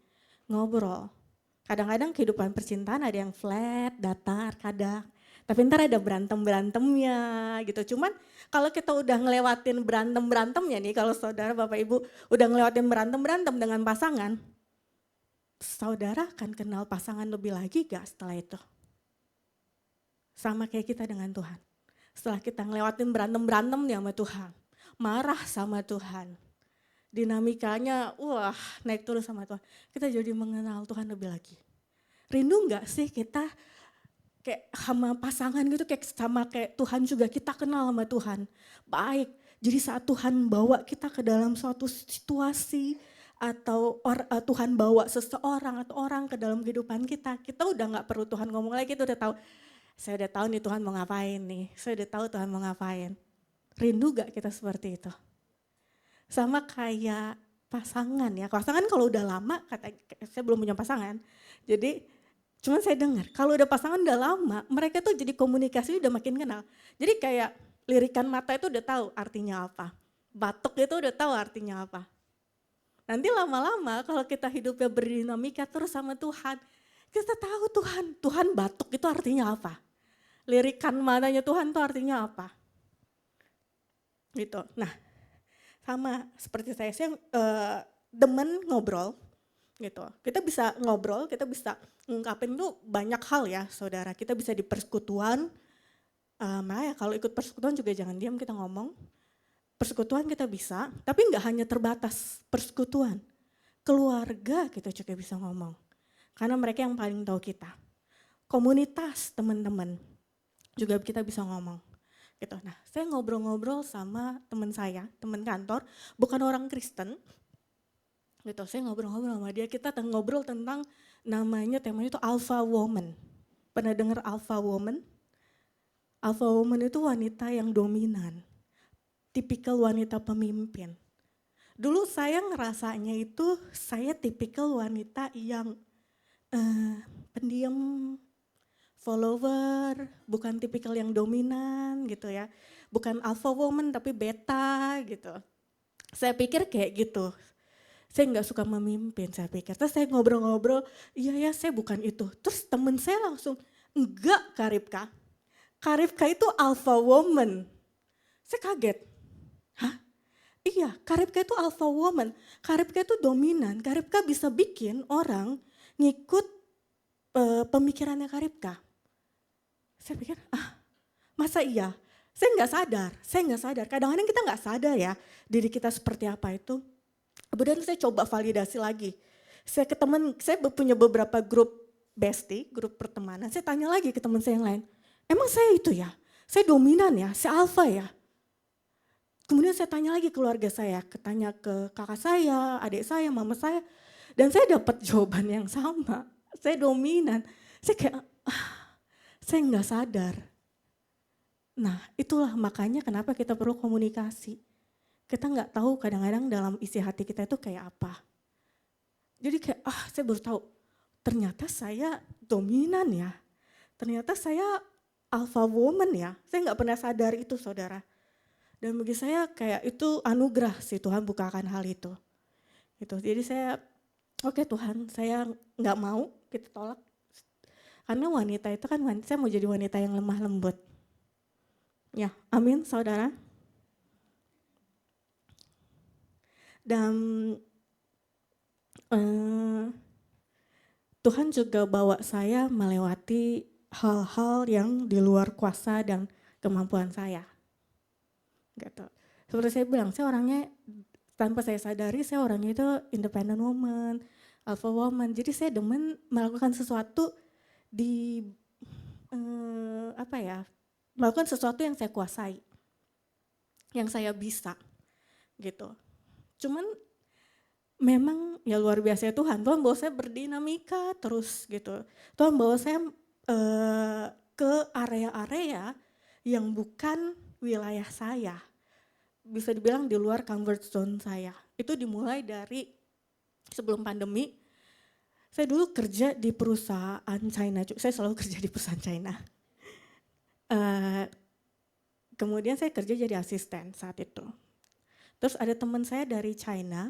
ngobrol. Kadang-kadang kehidupan percintaan ada yang flat, datar, kadang. Tapi ntar ada berantem-berantemnya gitu. Cuman kalau kita udah ngelewatin berantem-berantemnya nih, kalau saudara Bapak Ibu udah ngelewatin berantem-berantem dengan pasangan, saudara akan kenal pasangan lebih lagi gak setelah itu? Sama kayak kita dengan Tuhan. Setelah kita ngelewatin berantem-berantem nih sama Tuhan, marah sama Tuhan, dinamikanya wah naik turun sama Tuhan, kita jadi mengenal Tuhan lebih lagi. Rindu gak sih kita kayak sama pasangan gitu, kayak Tuhan juga kita kenal sama Tuhan. Baik, jadi saat Tuhan bawa kita ke dalam suatu situasi, atau Tuhan bawa seseorang atau orang ke dalam kehidupan kita udah gak perlu Tuhan ngomong lagi, kita udah tahu. Saya udah tahu nih Tuhan mau ngapain nih, saya udah tahu Tuhan mau ngapain. Rindu gak kita seperti itu? Sama kayak pasangan ya, pasangan kalau udah lama, saya belum punya pasangan, jadi cuman saya dengar kalau udah pasangan udah lama, mereka tuh jadi komunikasi udah makin kenal. Jadi kayak lirikan mata itu udah tahu artinya apa, batuk itu udah tahu artinya apa. Nanti lama-lama kalau kita hidupnya berdinamika terus sama Tuhan, kita tahu Tuhan batuk itu artinya apa. Lirikan matanya Tuhan itu artinya apa. Gitu. Nah, sama seperti saya demen ngobrol gitu. Kita bisa ngobrol, kita bisa ngungkapin tuh banyak hal ya saudara. Kita bisa di persekutuan, makanya kalau ikut persekutuan juga jangan diam, kita ngomong. Persekutuan kita bisa, tapi nggak hanya terbatas persekutuan. Keluarga kita juga bisa ngomong. Karena mereka yang paling tahu kita. Komunitas teman-teman juga kita bisa ngomong. gitu. Nah, saya ngobrol-ngobrol sama teman saya, teman kantor, bukan orang Kristen, gitu. Saya ngobrol-ngobrol sama dia, kita ngobrol tentang temanya itu Alpha Woman. Pernah dengar Alpha Woman? Alpha Woman itu wanita yang dominan, tipikal wanita pemimpin. Dulu saya ngerasanya itu saya tipikal wanita yang pendiam, follower, bukan tipikal yang dominan gitu ya. Bukan alpha woman tapi beta gitu. Saya pikir kayak gitu. Saya nggak suka memimpin, saya pikir. Terus saya ngobrol-ngobrol, iya ya saya bukan itu. Terus temen saya langsung, enggak Karipka. Karipka itu alpha woman. Saya kaget. Hah? Iya, Karipka itu alpha woman. Karipka itu dominan. Karipka bisa bikin orang ngikut pemikirannya Karipka. Saya pikir, masa iya? Saya nggak sadar. Kadang-kadang kita nggak sadar ya diri kita seperti apa itu. Kemudian saya coba validasi lagi. Saya punya beberapa grup bestie, grup pertemanan. Saya tanya lagi ke teman saya yang lain, emang saya itu ya? Saya dominan ya? Saya alpha ya? Kemudian saya tanya lagi keluarga saya, tanya ke kakak saya, adik saya, mama saya. Dan saya dapat jawaban yang sama. Saya dominan. Saya kayak, saya nggak sadar. Nah itulah makanya kenapa kita perlu komunikasi. Kita nggak tahu kadang-kadang dalam isi hati kita itu kayak apa. Jadi kayak, saya baru tahu, ternyata saya dominan ya. Ternyata saya alpha woman ya. Saya nggak pernah sadar itu saudara. Dan bagi saya kayak itu anugerah sih Tuhan bukakan hal itu. Gitu. Jadi saya, oke Tuhan saya nggak mau, kita tolak. Karena wanita itu kan, saya mau jadi wanita yang lemah lembut. Ya, amin saudara. Dan Tuhan juga bawa saya melewati hal-hal yang di luar kuasa dan kemampuan saya. Gitu. Seperti saya bilang, saya orangnya tanpa saya sadari, saya orangnya itu independent woman, alpha woman. Jadi saya demen melakukan sesuatu melakukan sesuatu yang saya kuasai, yang saya bisa, gitu. Cuman memang ya luar biasa ya Tuhan bawa saya berdinamika terus gitu. Tuhan bawa saya ke area-area yang bukan wilayah saya. Bisa dibilang di luar comfort zone saya. Itu dimulai dari sebelum pandemi. Saya dulu kerja di perusahaan China, saya selalu kerja di perusahaan China. Kemudian saya kerja jadi asisten saat itu. Terus ada teman saya dari China,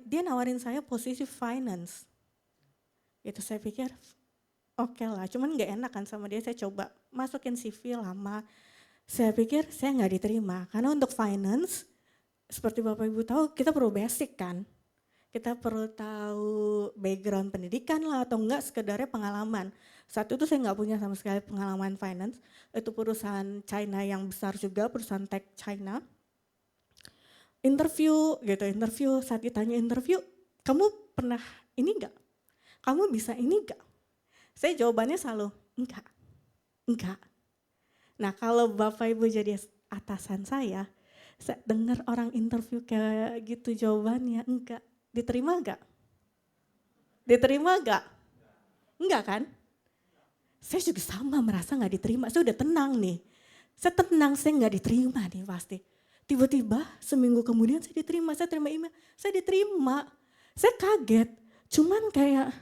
dia nawarin saya posisi finance. Itu saya pikir oke lah, cuman gak enak kan sama dia, saya coba masukin CV lama. Saya pikir saya gak diterima, karena untuk finance, seperti Bapak Ibu tahu kita perlu basic kan. Kita perlu tahu background pendidikan lah atau enggak sekedarnya pengalaman. Saat itu saya nggak punya sama sekali pengalaman finance. Itu perusahaan China yang besar juga, perusahaan tech China. Interview, saat ditanya interview, kamu pernah ini enggak? Kamu bisa ini enggak? Saya jawabannya selalu enggak. Nah kalau Bapak Ibu jadi atasan saya dengar orang interview kayak gitu jawabannya enggak. Diterima enggak? Diterima enggak? Enggak kan? Saya juga sama merasa enggak diterima, saya udah tenang nih. Saya tenang, saya enggak diterima nih pasti. Tiba-tiba seminggu kemudian saya diterima, saya terima email, saya diterima. Saya kaget, cuman kayak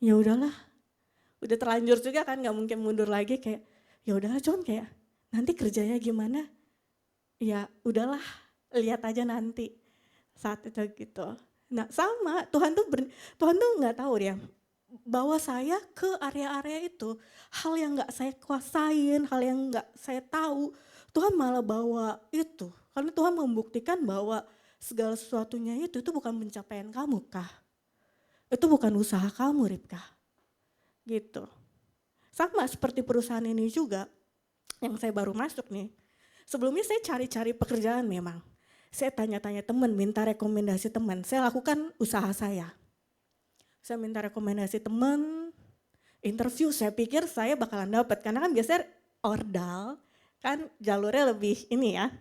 ya udahlah. Udah terlanjur juga kan enggak mungkin mundur lagi kayak ya udahlah John kayak nanti kerjanya gimana? Ya udahlah, lihat aja nanti. Saat itu gitu. Nah sama, Tuhan tuh nggak tahu dia bawa saya ke area-area itu, hal yang nggak saya kuasain, hal yang nggak saya tahu, Tuhan malah bawa itu, karena Tuhan membuktikan bahwa segala sesuatunya itu bukan pencapaian kamu kah, itu bukan usaha kamu Ripka, gitu. Sama seperti perusahaan ini juga, yang saya baru masuk nih, sebelumnya saya cari-cari pekerjaan memang. Saya tanya-tanya teman, minta rekomendasi teman. Saya lakukan usaha saya. Saya minta rekomendasi teman, interview. Saya pikir saya bakalan dapat karena kan biasanya ordal kan jalurnya lebih ini ya,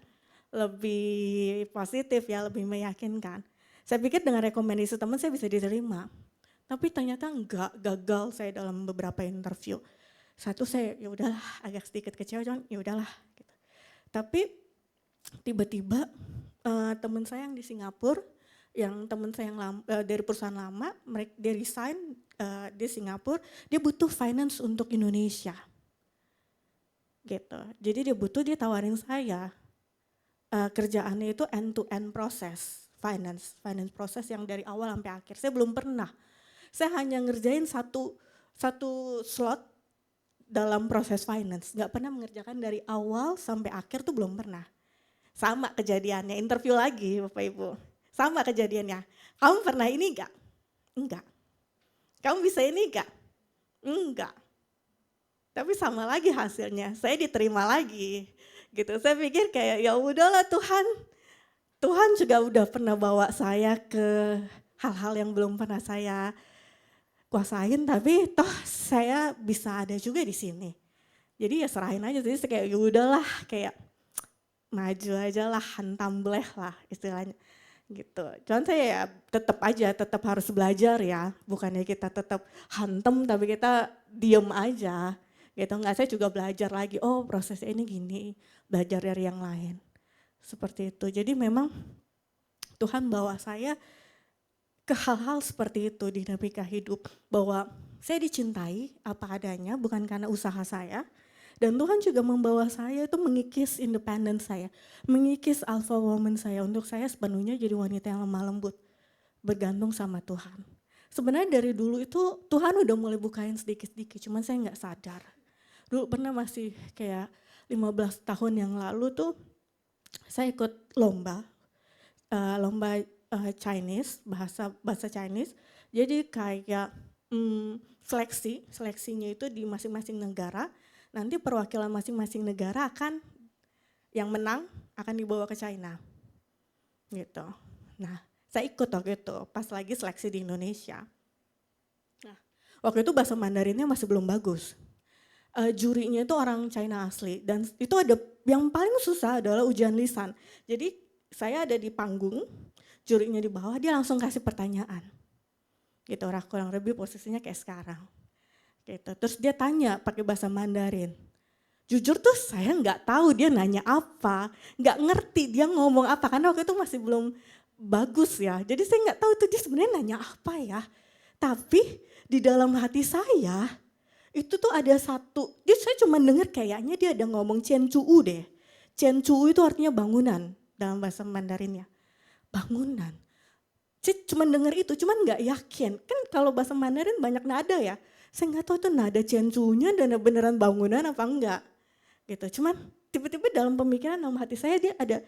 lebih positif ya, lebih meyakinkan. Saya pikir dengan rekomendasi teman saya bisa diterima. Tapi ternyata enggak, gagal saya dalam beberapa interview. Satu saya ya udahlah agak sedikit kecewa, cuman ya udahlah gitu. Tapi tiba-tiba teman saya yang di Singapura, yang teman saya yang dari perusahaan lama, dia resign di Singapura, dia butuh finance untuk Indonesia. Gitu. Jadi dia tawarin saya kerjaannya itu end to end proses, finance proses yang dari awal sampai akhir. Saya belum pernah. Saya hanya ngerjain satu slot dalam proses finance, nggak pernah mengerjakan dari awal sampai akhir tuh belum pernah. Sama kejadiannya, interview lagi Bapak Ibu. Sama kejadiannya, kamu pernah ini enggak? Enggak. Kamu bisa ini enggak? Enggak. Tapi sama lagi hasilnya, saya diterima lagi. Gitu. Saya pikir kayak ya udahlah Tuhan juga udah pernah bawa saya ke hal-hal yang belum pernah saya kuasain, tapi toh saya bisa ada juga di sini. Jadi ya serahin aja, jadi kayak ya udahlah, kayak maju aja lah, hantam bleh lah istilahnya gitu. Cuman saya ya tetap harus belajar ya, bukannya kita tetap hantem tapi kita diem aja gitu. Enggak, saya juga belajar lagi, oh prosesnya ini gini, belajar dari yang lain. Seperti itu, jadi memang Tuhan bawa saya ke hal-hal seperti itu, dinamika hidup, bahwa saya dicintai apa adanya bukan karena usaha saya, dan Tuhan juga membawa saya itu mengikis independen saya, mengikis alpha woman saya untuk saya sepenuhnya jadi wanita yang lemah lembut, bergantung sama Tuhan. Sebenarnya dari dulu itu Tuhan udah mulai bukain sedikit-sedikit, cuman saya nggak sadar. Dulu pernah masih kayak 15 tahun yang lalu tuh saya ikut lomba Chinese, bahasa Chinese. Jadi kayak seleksinya itu di masing-masing negara. Nanti perwakilan masing-masing negara yang menang akan dibawa ke China. Gitu. Nah, saya ikut waktu itu pas lagi seleksi di Indonesia. Nah, waktu itu bahasa Mandarinnya masih belum bagus. Jurinya itu orang China asli, dan itu ada yang paling susah adalah ujian lisan. Jadi saya ada di panggung, jurinya di bawah, dia langsung kasih pertanyaan. Gitu, kurang lebih posisinya kayak sekarang. Gitu. Terus dia tanya pakai bahasa Mandarin. Jujur tuh saya nggak tahu dia nanya apa, nggak ngerti dia ngomong apa, karena waktu itu masih belum bagus ya. Jadi saya nggak tahu itu dia sebenarnya nanya apa ya. Tapi di dalam hati saya itu tuh ada saya cuma dengar kayaknya dia ada ngomong Chen Chuu deh. Chen Chuu itu artinya bangunan dalam bahasa Mandarinnya. Bangunan. Saya cuma dengar itu, cuman nggak yakin. Kan kalau bahasa Mandarin banyak nada ya. Saya nggak tahu itu nada Chen Chuu-nya dan beneran bangunan apa enggak. Gitu. Cuman tiba-tiba dalam pemikiran dalam hati saya dia ada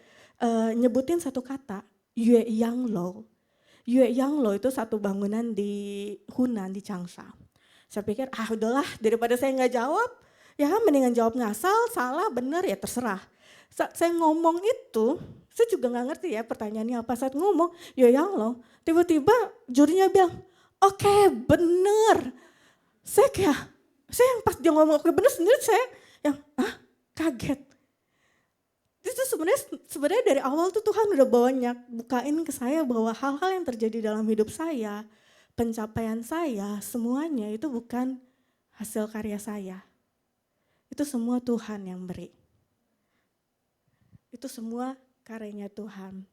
nyebutin satu kata, Yue Yang Lo. Yue Yang Lo itu satu bangunan di Hunan, di Changsha. Saya pikir udahlah daripada saya nggak jawab, ya mendingan jawab ngasal, salah, benar ya terserah. Saat saya ngomong itu, saya juga nggak ngerti ya pertanyaannya apa. Saat ngomong, ya yang loh, tiba-tiba jurinya bilang, oke, bener. Saya yang pas dia ngomong oke bener sendiri saya yang kaget. Itu sebenarnya dari awal tuh Tuhan udah bukain ke saya bahwa hal-hal yang terjadi dalam hidup saya, pencapaian saya, semuanya itu bukan hasil karya saya. Itu semua Tuhan yang beri. Itu semua karyanya Tuhan.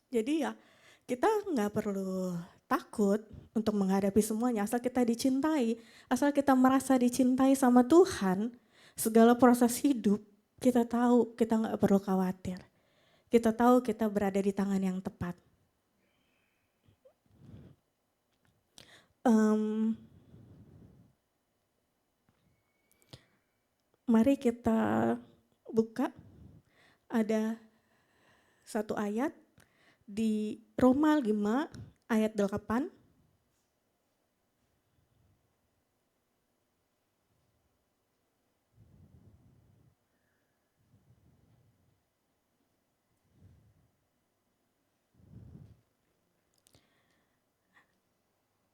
Jadi ya kita nggak perlu takut untuk menghadapi semuanya, asal kita dicintai, asal kita merasa dicintai sama Tuhan, segala proses hidup kita tahu kita nggak perlu khawatir. Kita tahu kita berada di tangan yang tepat. Mari kita buka, ada satu ayat di Roma 5 ayat 8.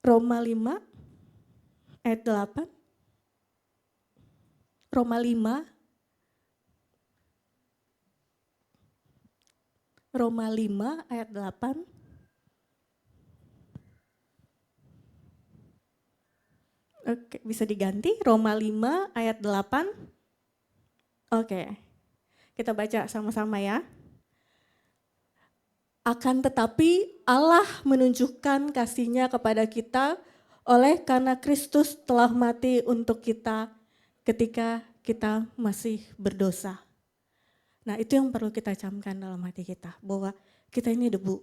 Roma 5 ayat 8. Roma 5 Roma 5 ayat 8. Oke, bisa diganti Roma 5 ayat 8. Oke, kita baca sama-sama ya. Akan tetapi Allah menunjukkan kasih-Nya kepada kita oleh karena Kristus telah mati untuk kita ketika kita masih berdosa. Nah, itu yang perlu kita camkan dalam hati kita, bahwa kita ini debu.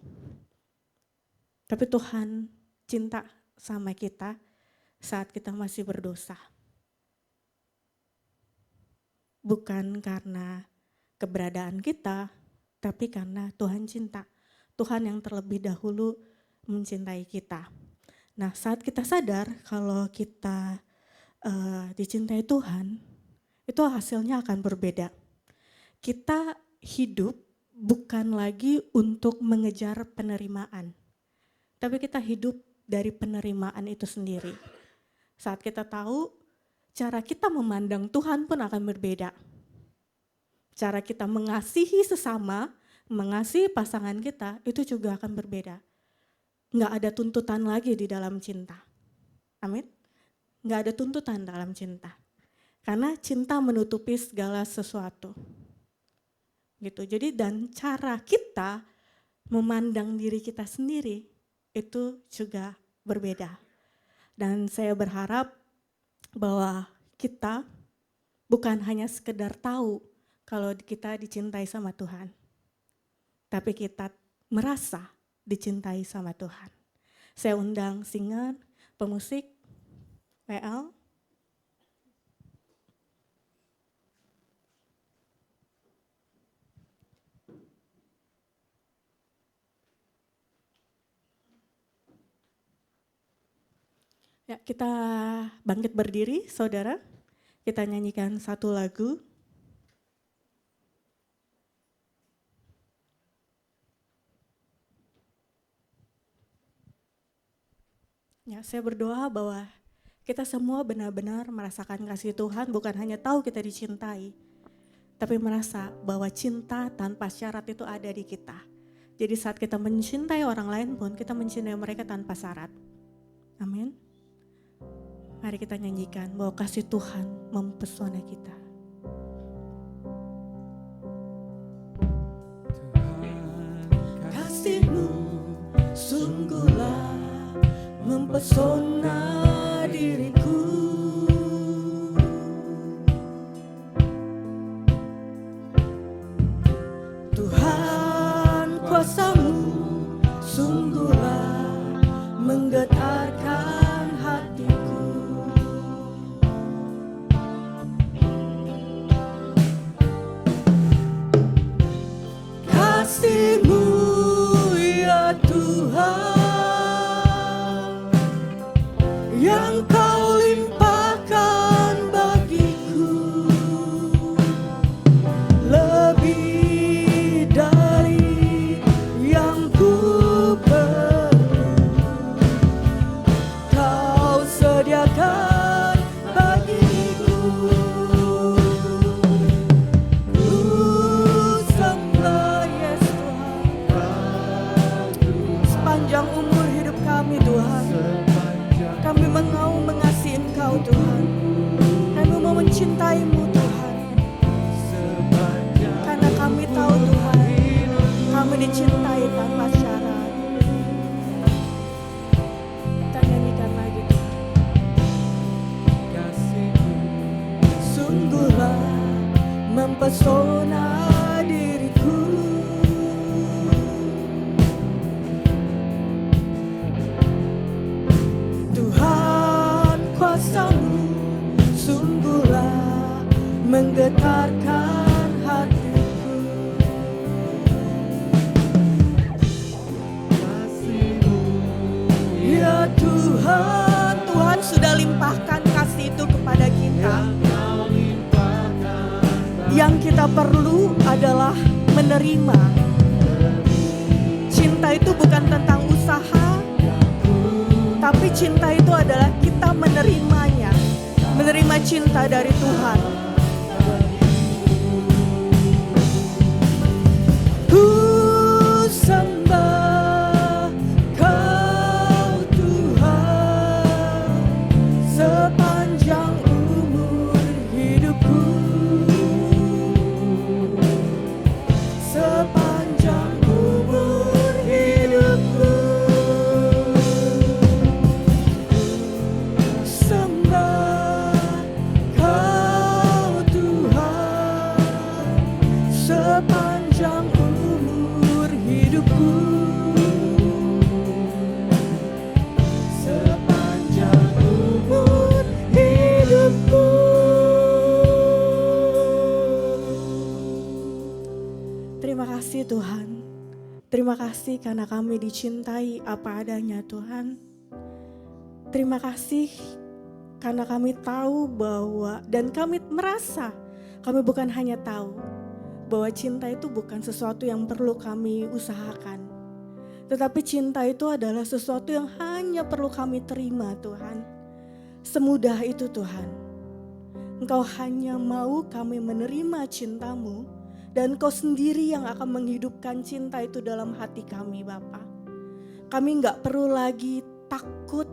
Tapi Tuhan cinta sama kita saat kita masih berdosa. Bukan karena keberadaan kita, tapi karena Tuhan cinta. Tuhan yang terlebih dahulu mencintai kita. Nah, saat kita sadar kalau kita dicintai Tuhan, itu hasilnya akan berbeda. Kita hidup bukan lagi untuk mengejar penerimaan, tapi kita hidup dari penerimaan itu sendiri. Saat kita tahu, cara kita memandang Tuhan pun akan berbeda. Cara kita mengasihi sesama, mengasihi pasangan kita, itu juga akan berbeda. Nggak ada tuntutan lagi di dalam cinta. Amin. Nggak ada tuntutan dalam cinta. Karena cinta menutupi segala sesuatu. Gitu. Jadi dan cara kita memandang diri kita sendiri itu juga berbeda. Dan saya berharap bahwa kita bukan hanya sekedar tahu kalau kita dicintai sama Tuhan, tapi kita merasa dicintai sama Tuhan. Saya undang singer, pemusik, WL. Ya, kita bangkit berdiri, saudara. Kita nyanyikan satu lagu. Ya, saya berdoa bahwa kita semua benar-benar merasakan kasih Tuhan, bukan hanya tahu kita dicintai, tapi merasa bahwa cinta tanpa syarat itu ada di kita. Jadi saat kita mencintai orang lain pun, kita mencintai mereka tanpa syarat. Amin. Mari kita nyanyikan bahwa kasih Tuhan mempesona kita.
Kasih-Mu sungguhlah mempesona diriku. Tuhan, kuasa-Mu sungguhlah menggetarkan hatiku. Kasih-Mu ya Tuhan, yang Kau limpahkan bagiku, lebih dari yang ku perlu. Kau sediakan bagiku. Ku sembah Yesus Tuhan. Sepanjang umur hidup kami Tuhan, kami mau mengasihi Engkau Tuhan. Kami mau mencintai-Mu Tuhan. Karena kami tahu Tuhan, kami dicintai tanpa syarat. Kita nyanyikan lagi Tuhan. Sungguhlah mempesona diriku. Tuhan, kuasa-Mu sungguhlah menggetarkan hatiku. Ya Tuhan, Tuhan sudah limpahkan kasih itu kepada kita. Yang kita perlu adalah menerima. Cinta itu bukan tentang usaha, tapi cinta itu adalah kita menerimanya, menerima cinta dari Tuhan. Ku
sembah Kau Tuhan sepanjang umur hidupku, sepanjang umur hidupku. Sembah Kau Tuhan sepanjang umur hidupku, sepanjang umur hidupku. Terima kasih Tuhan. Terima kasih karena kami dicintai apa adanya Tuhan. Terima kasih karena kami tahu bahwa, dan kami merasa, kami bukan hanya tahu bahwa cinta itu bukan sesuatu yang perlu kami usahakan. Tetapi cinta itu adalah sesuatu yang hanya perlu kami terima Tuhan. Semudah itu Tuhan. Engkau hanya mau kami menerima cinta-Mu, dan Engkau sendiri yang akan menghidupkan cinta itu dalam hati kami Bapa. Kami gak perlu lagi takut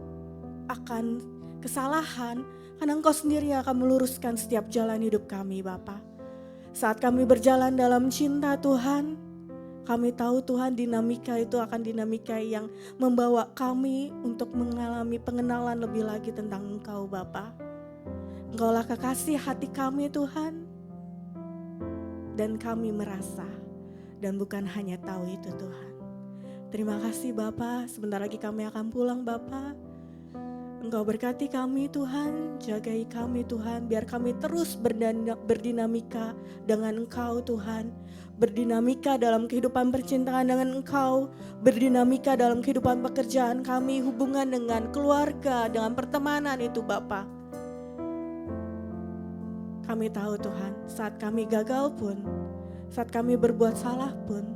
akan kesalahan, karena Engkau sendiri yang akan meluruskan setiap jalan hidup kami Bapa. Saat kami berjalan dalam cinta Tuhan, kami tahu Tuhan dinamika itu akan dinamika yang membawa kami untuk mengalami pengenalan lebih lagi tentang Engkau Bapa. Engkaulah kekasih hati kami Tuhan, dan kami merasa dan bukan hanya tahu itu Tuhan. Terima kasih Bapa, sebentar lagi kami akan pulang Bapa. Engkau berkati kami Tuhan, jagai kami Tuhan, biar kami terus berdinamika dengan Engkau Tuhan. Berdinamika dalam kehidupan percintaan dengan Engkau, berdinamika dalam kehidupan pekerjaan kami, hubungan dengan keluarga, dengan pertemanan itu Bapa. Kami tahu Tuhan, saat kami gagal pun, saat kami berbuat salah pun,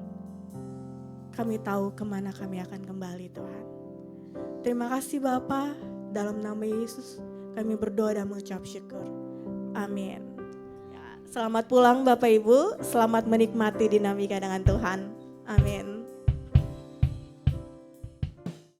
kami tahu kemana kami akan kembali Tuhan. Terima kasih Bapa. Dalam nama Yesus kami berdoa dan mengucap syukur. Amin. Ya, selamat pulang Bapak Ibu, selamat menikmati dinamika dengan Tuhan. Amin.